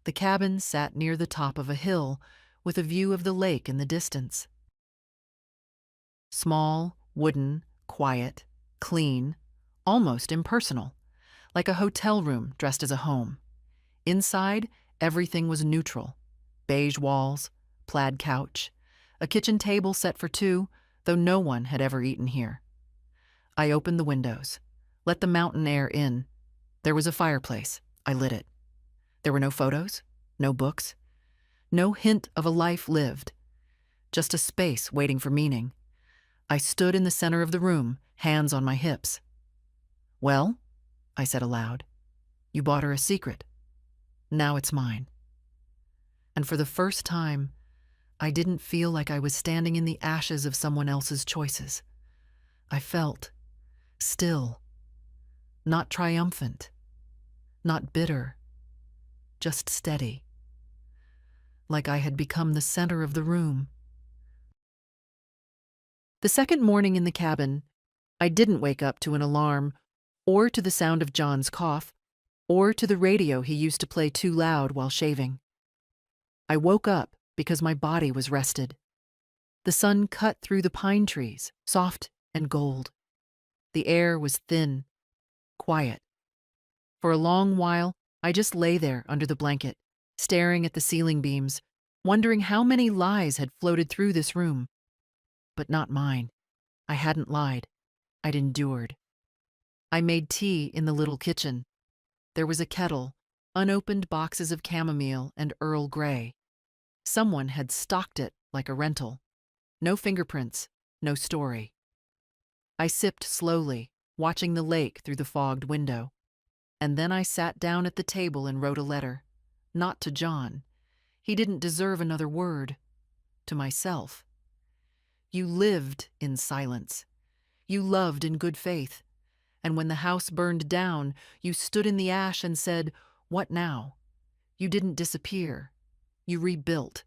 The cabin sat near the top of a hill with a view of the lake in the distance. Small, wooden, quiet, clean, almost impersonal, like a hotel room dressed as a home. Inside, everything was neutral. Beige walls, plaid couch, a kitchen table set for two, though no one had ever eaten here. I opened the windows, let the mountain air in. There was a fireplace. I lit it. There were no photos, no books, no hint of a life lived, just a space waiting for meaning. I stood in the center of the room, hands on my hips. "Well," I said aloud, "you bought her a secret. Now it's mine." And for the first time, I didn't feel like I was standing in the ashes of someone else's choices. I felt still, not triumphant, not bitter, just steady, like I had become the center of the room. The second morning in the cabin, I didn't wake up to an alarm, or to the sound of John's cough, or to the radio he used to play too loud while shaving. I woke up because my body was rested. The sun cut through the pine trees, soft and gold. The air was thin, quiet. For a long while, I just lay there under the blanket, staring at the ceiling beams, wondering how many lies had floated through this room. But not mine. I hadn't lied. I'd endured. I made tea in the little kitchen. There was a kettle, unopened boxes of chamomile and Earl Grey. Someone had stocked it like a rental. No fingerprints, no story. I sipped slowly, watching the lake through the fogged window. And then I sat down at the table and wrote a letter. Not to John. He didn't deserve another word. To myself. You lived in silence. You loved in good faith. And when the house burned down, you stood in the ash and said, "What now?" You didn't disappear. You rebuilt.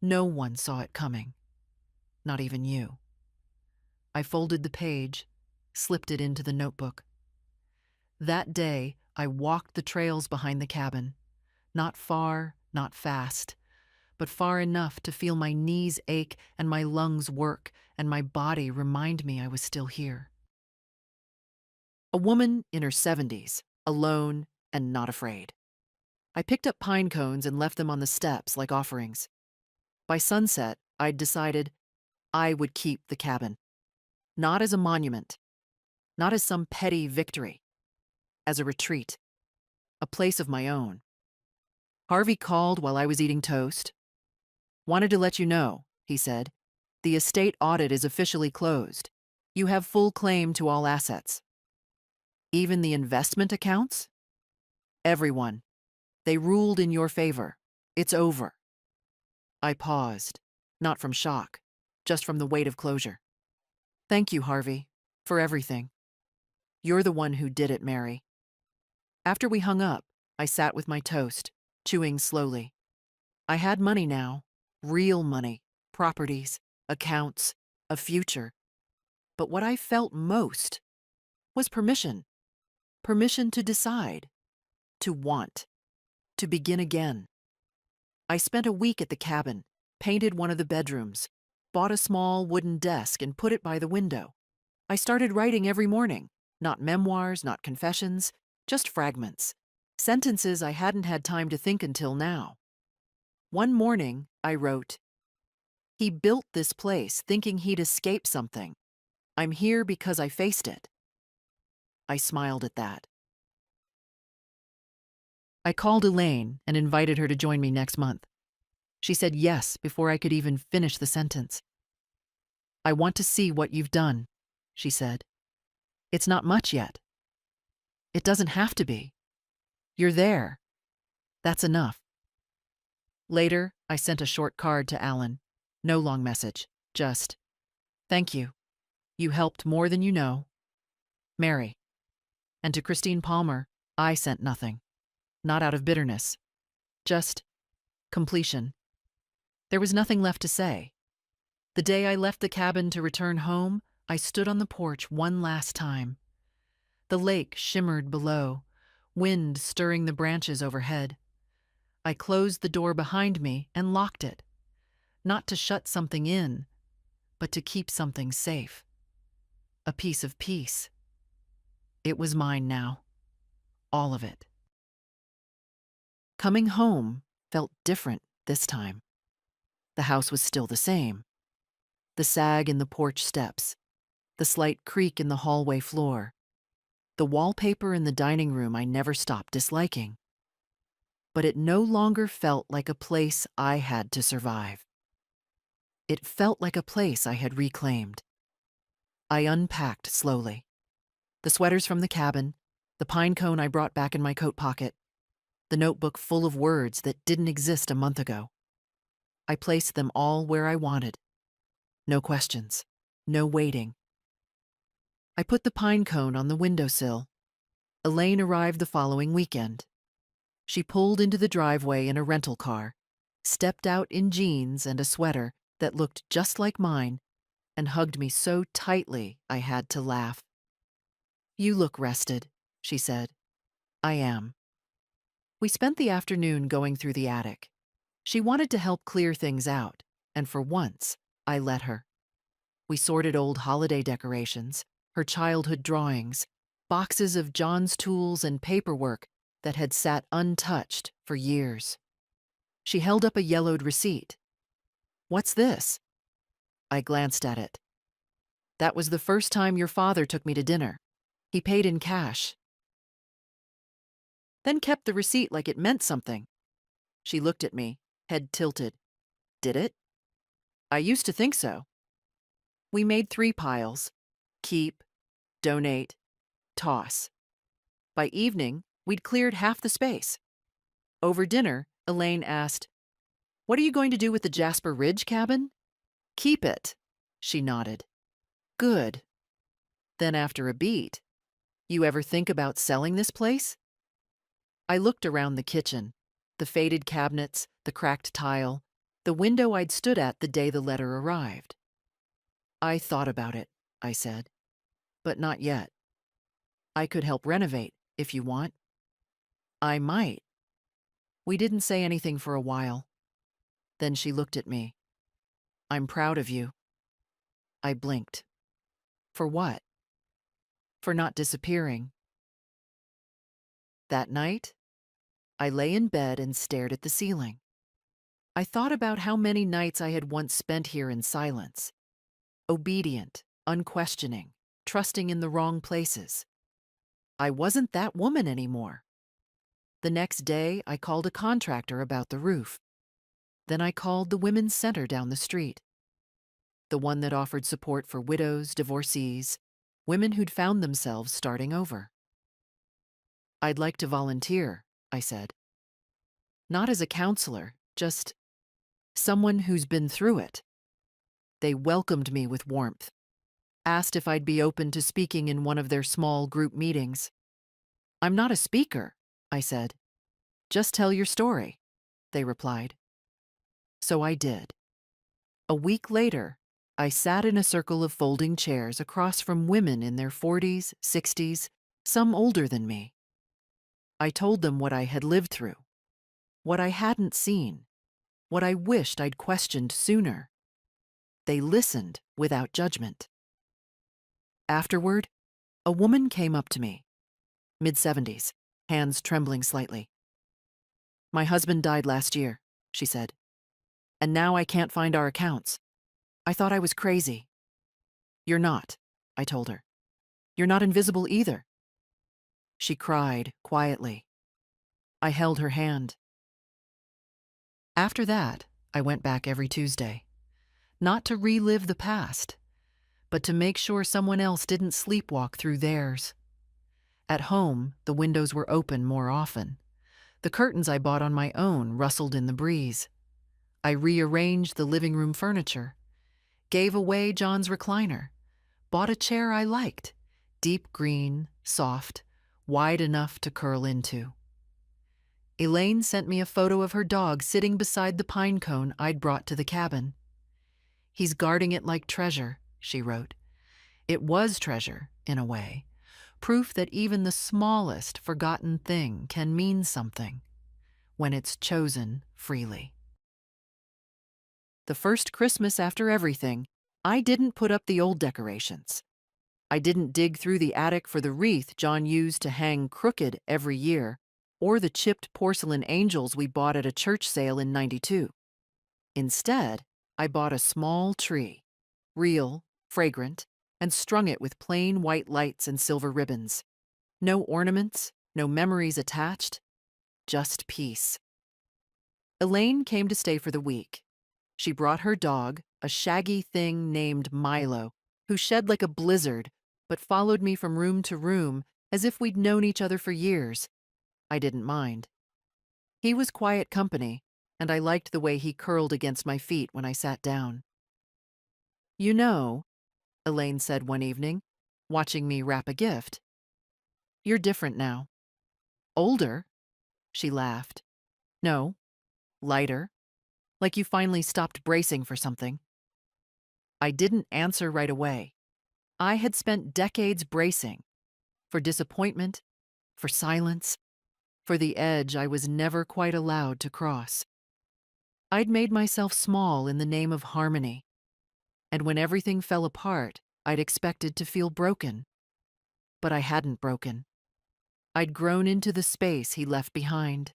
No one saw it coming. Not even you. I folded the page, slipped it into the notebook. That day, I walked the trails behind the cabin. Not far, not fast, but far enough to feel my knees ache and my lungs work and my body remind me I was still here. A woman in her 70s, alone and not afraid. I picked up pine cones and left them on the steps like offerings. By sunset, I'd decided I would keep the cabin. Not as a monument, not as some petty victory, as a retreat, a place of my own. Harvey called while I was eating toast. "Wanted to let you know," he said. "The estate audit is officially closed. You have full claim to all assets." "Even the investment accounts?" "Everyone. They ruled in your favor. It's over." I paused, not from shock, just from the weight of closure. "Thank you, Harvey, for everything. You're the one who did it, Mary." After we hung up, I sat with my toast, chewing slowly. I had money now, real money, properties, accounts, a future. But what I felt most was permission. Permission to decide, to want, to begin again. I spent a week at the cabin, painted one of the bedrooms, bought a small wooden desk and put it by the window. I started writing every morning, not memoirs, not confessions, just fragments, sentences I hadn't had time to think until now. One morning, I wrote, "He built this place thinking he'd escape something. I'm here because I faced it." I smiled at that. I called Elaine and invited her to join me next month. She said yes before I could even finish the sentence. "I want to see what you've done," she said. "It's not much yet. It doesn't have to be. You're there. That's enough." Later, I sent a short card to Alan. No long message, just, "Thank you. You helped more than you know. Mary." And to Christine Palmer, I sent nothing. Not out of bitterness. Just completion. There was nothing left to say. The day I left the cabin to return home, I stood on the porch one last time. The lake shimmered below, wind stirring the branches overhead. I closed the door behind me and locked it, not to shut something in, but to keep something safe. A piece of peace. It was mine now. All of it. Coming home felt different this time. The house was still the same. The sag in the porch steps, the slight creak in the hallway floor, the wallpaper in the dining room I never stopped disliking. But it no longer felt like a place I had to survive. It felt like a place I had reclaimed. I unpacked slowly. The sweaters from the cabin, the pine cone I brought back in my coat pocket, the notebook full of words that didn't exist a month ago. I placed them all where I wanted. No questions, no waiting. I put the pine cone on the windowsill. Elaine arrived the following weekend. She pulled into the driveway in a rental car, stepped out in jeans and a sweater that looked just like mine, and hugged me so tightly I had to laugh. "You look rested," she said. "I am." We spent the afternoon going through the attic. She wanted to help clear things out, and for once, I let her. We sorted old holiday decorations, her childhood drawings, boxes of John's tools and paperwork that had sat untouched for years. She held up a yellowed receipt. "What's this?" I glanced at it. "That was the first time your father took me to dinner. He paid in cash." Then kept the receipt like it meant something. She looked at me, head tilted. "Did it?" "I used to think so." We made 3 piles: keep, donate, toss. By evening, we'd cleared half the space. Over dinner, Elaine asked, "What are you going to do with the Jasper Ridge cabin?" "Keep it," she nodded. "Good." Then after a beat, "You ever think about selling this place?" I looked around the kitchen, the faded cabinets, the cracked tile, the window I'd stood at the day the letter arrived. "I thought about it," I said, "but not yet. I could help renovate, if you want." "I might." We didn't say anything for a while. Then she looked at me. "I'm proud of you." I blinked. For what? For not disappearing. That night, I lay in bed and stared at the ceiling. I thought about how many nights I had once spent here in silence. Obedient, unquestioning, trusting in the wrong places. I wasn't that woman anymore. The next day, I called a contractor about the roof. Then I called the Women's Center down the street. The one that offered support for widows, divorcees, women who'd found themselves starting over. "I'd like to volunteer," I said. "Not as a counselor, just someone who's been through it." They welcomed me with warmth, asked if I'd be open to speaking in one of their small group meetings. "I'm not a speaker," I said. "Just tell your story," they replied. So I did. A week later, I sat in a circle of folding chairs across from women in their 40s, 60s, some older than me. I told them what I had lived through, what I hadn't seen, what I wished I'd questioned sooner. They listened without judgment. Afterward, a woman came up to me, mid-70s, hands trembling slightly. "My husband died last year," she said. and now I can't find our accounts. I thought I was crazy. You're not, I told her. You're not invisible either. She cried quietly. I held her hand. After that, I went back every Tuesday. Not to relive the past, but to make sure someone else didn't sleepwalk through theirs. At home, the windows were open more often. The curtains I bought on my own rustled in the breeze. I rearranged the living room furniture, gave away John's recliner, bought a chair I liked, deep green, soft, wide enough to curl into. Elaine sent me a photo of her dog sitting beside the pine cone I'd brought to the cabin. He's guarding it like treasure, she wrote. It was treasure, in a way, proof that even the smallest forgotten thing can mean something when it's chosen freely. The first Christmas after everything, I didn't put up the old decorations. I didn't dig through the attic for the wreath John used to hang crooked every year, or the chipped porcelain angels we bought at a church sale in '92. Instead, I bought a small tree, real, fragrant, and strung it with plain white lights and silver ribbons. No ornaments, no memories attached, just peace. Elaine came to stay for the week. She brought her dog, a shaggy thing named Milo, who shed like a blizzard, but followed me from room to room as if we'd known each other for years. I didn't mind. He was quiet company, and I liked the way he curled against my feet when I sat down. You know, Elaine said one evening, watching me wrap a gift, you're different now. Older? She laughed. No, lighter, like you finally stopped bracing for something. I didn't answer right away. I had spent decades bracing for disappointment, for silence, for the edge I was never quite allowed to cross. I'd made myself small in the name of harmony, and when everything fell apart, I'd expected to feel broken. But I hadn't broken. I'd grown into the space he left behind.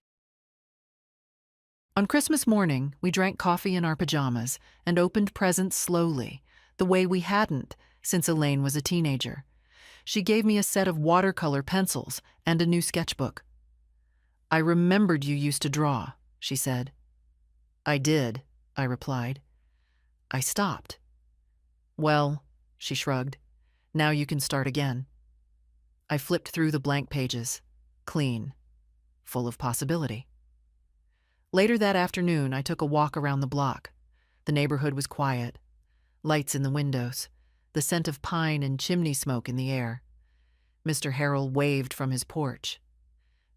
On Christmas morning, we drank coffee in our pajamas and opened presents slowly, the way we hadn't since Elaine was a teenager. She gave me a set of watercolor pencils and a new sketchbook. I remembered you used to draw, she said. I did, I replied. I stopped. Well, she shrugged, now you can start again. I flipped through the blank pages, clean, full of possibility. Later that afternoon, I took a walk around the block. The neighborhood was quiet. Lights in the windows, the scent of pine and chimney smoke in the air. Mr. Harrell waved from his porch.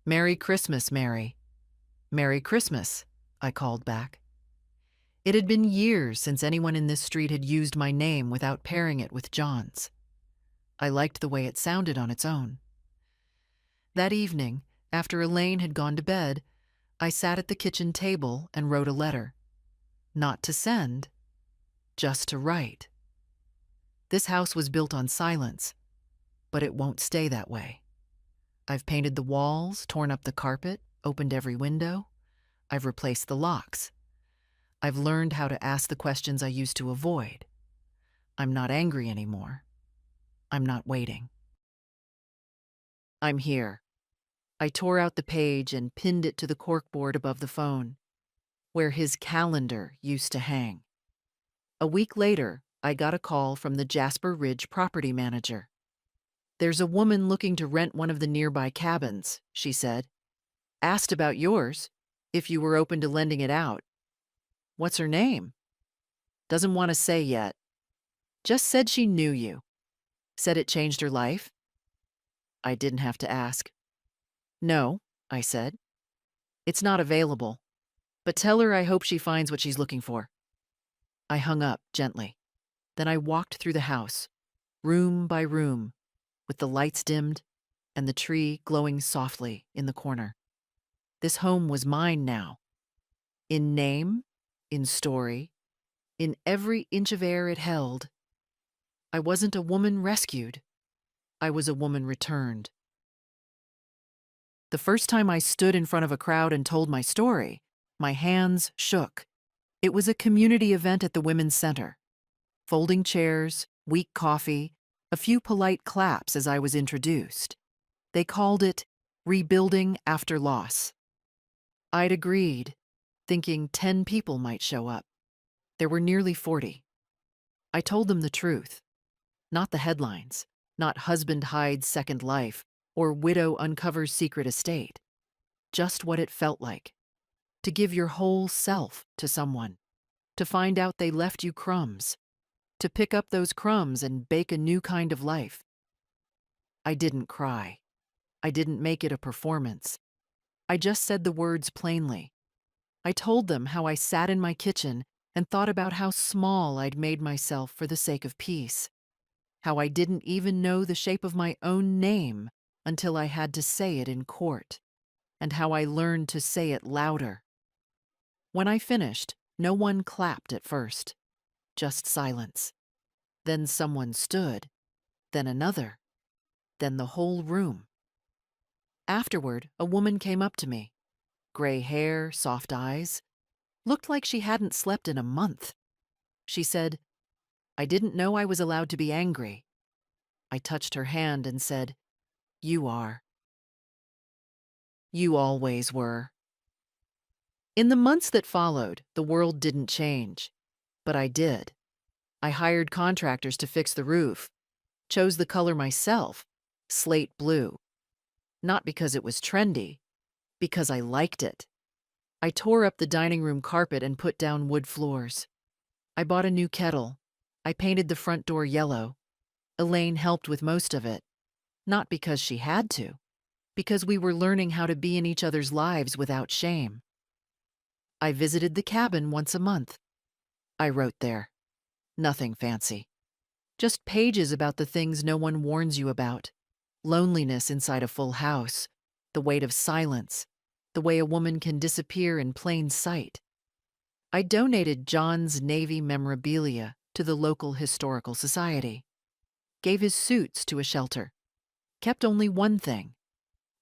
Merry Christmas, Mary. Merry Christmas, I called back. It had been years since anyone in this street had used my name without pairing it with John's. I liked the way it sounded on its own. That evening, after Elaine had gone to bed, I sat at the kitchen table and wrote a letter. Not to send, just to write. This house was built on silence, but it won't stay that way. I've painted the walls, torn up the carpet, opened every window. I've replaced the locks. I've learned how to ask the questions I used to avoid. I'm not angry anymore. I'm not waiting. I'm here. I tore out the page and pinned it to the corkboard above the phone, where his calendar used to hang. A week later, I got a call from the Jasper Ridge property manager. There's a woman looking to rent one of the nearby cabins, she said. Asked about yours, if you were open to lending it out. What's her name? Doesn't want to say yet. Just said she knew you. Said it changed her life. I didn't have to ask. No, I said. It's not available. But tell her I hope she finds what she's looking for. I hung up gently. Then I walked through the house, room by room, with the lights dimmed and the tree glowing softly in the corner. This home was mine now. In name, in story, in every inch of air it held. I wasn't a woman rescued. I was a woman returned. The first time I stood in front of a crowd and told my story, my hands shook. It was a community event at the Women's Center. Folding chairs, weak coffee, a few polite claps as I was introduced. They called it Rebuilding After Loss. I'd agreed, thinking 10 people might show up. There were nearly 40. I told them the truth. Not the headlines, not husband hides second life or widow uncovers secret estate. Just what it felt like. To give your whole self to someone. To find out they left you crumbs. To pick up those crumbs and bake a new kind of life. I didn't cry. I didn't make it a performance. I just said the words plainly. I told them how I sat in my kitchen and thought about how small I'd made myself for the sake of peace. How I didn't even know the shape of my own name until I had to say it in court. And how I learned to say it louder. When I finished, no one clapped at first. Just silence. Then someone stood. Then another. Then the whole room. Afterward, a woman came up to me. Gray hair, soft eyes. Looked like she hadn't slept in a month. She said, "I didn't know I was allowed to be angry." I touched her hand and said, "You are. You always were." In the months that followed, the world didn't change. But I did. I hired contractors to fix the roof. Chose the color myself, slate blue. Not because it was trendy, because I liked it. I tore up the dining room carpet and put down wood floors. I bought a new kettle. I painted the front door yellow. Elaine helped with most of it. Not because she had to, because we were learning how to be in each other's lives without shame. I visited the cabin once a month. I wrote there. Nothing fancy. Just pages about the things no one warns you about. Loneliness inside a full house, the weight of silence, the way a woman can disappear in plain sight. I donated John's Navy memorabilia to the local historical society. Gave his suits to a shelter. Kept only one thing,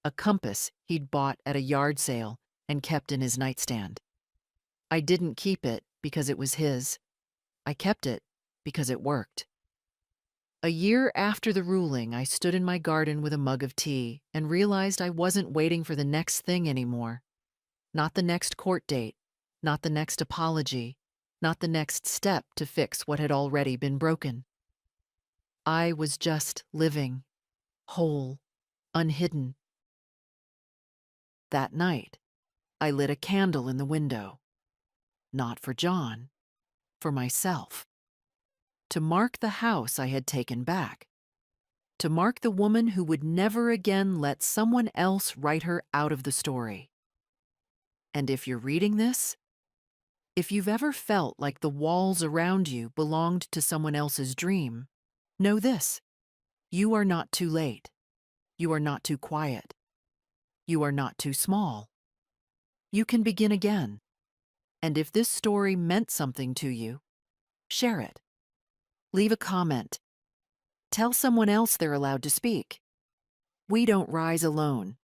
a compass he'd bought at a yard sale and kept in his nightstand. I didn't keep it because it was his. I kept it because it worked. A year after the ruling, I stood in my garden with a mug of tea and realized I wasn't waiting for the next thing anymore. Not the next court date, not the next apology, not the next step to fix what had already been broken. I was just living, whole, unhidden. That night, I lit a candle in the window. Not for John, for myself. To mark the house I had taken back. To mark the woman who would never again let someone else write her out of the story. And if you're reading this, if you've ever felt like the walls around you belonged to someone else's dream, know this: you are not too late. You are not too quiet. You are not too small. You can begin again. And if this story meant something to you, share it. Leave a comment. Tell someone else they're allowed to speak. We don't rise alone.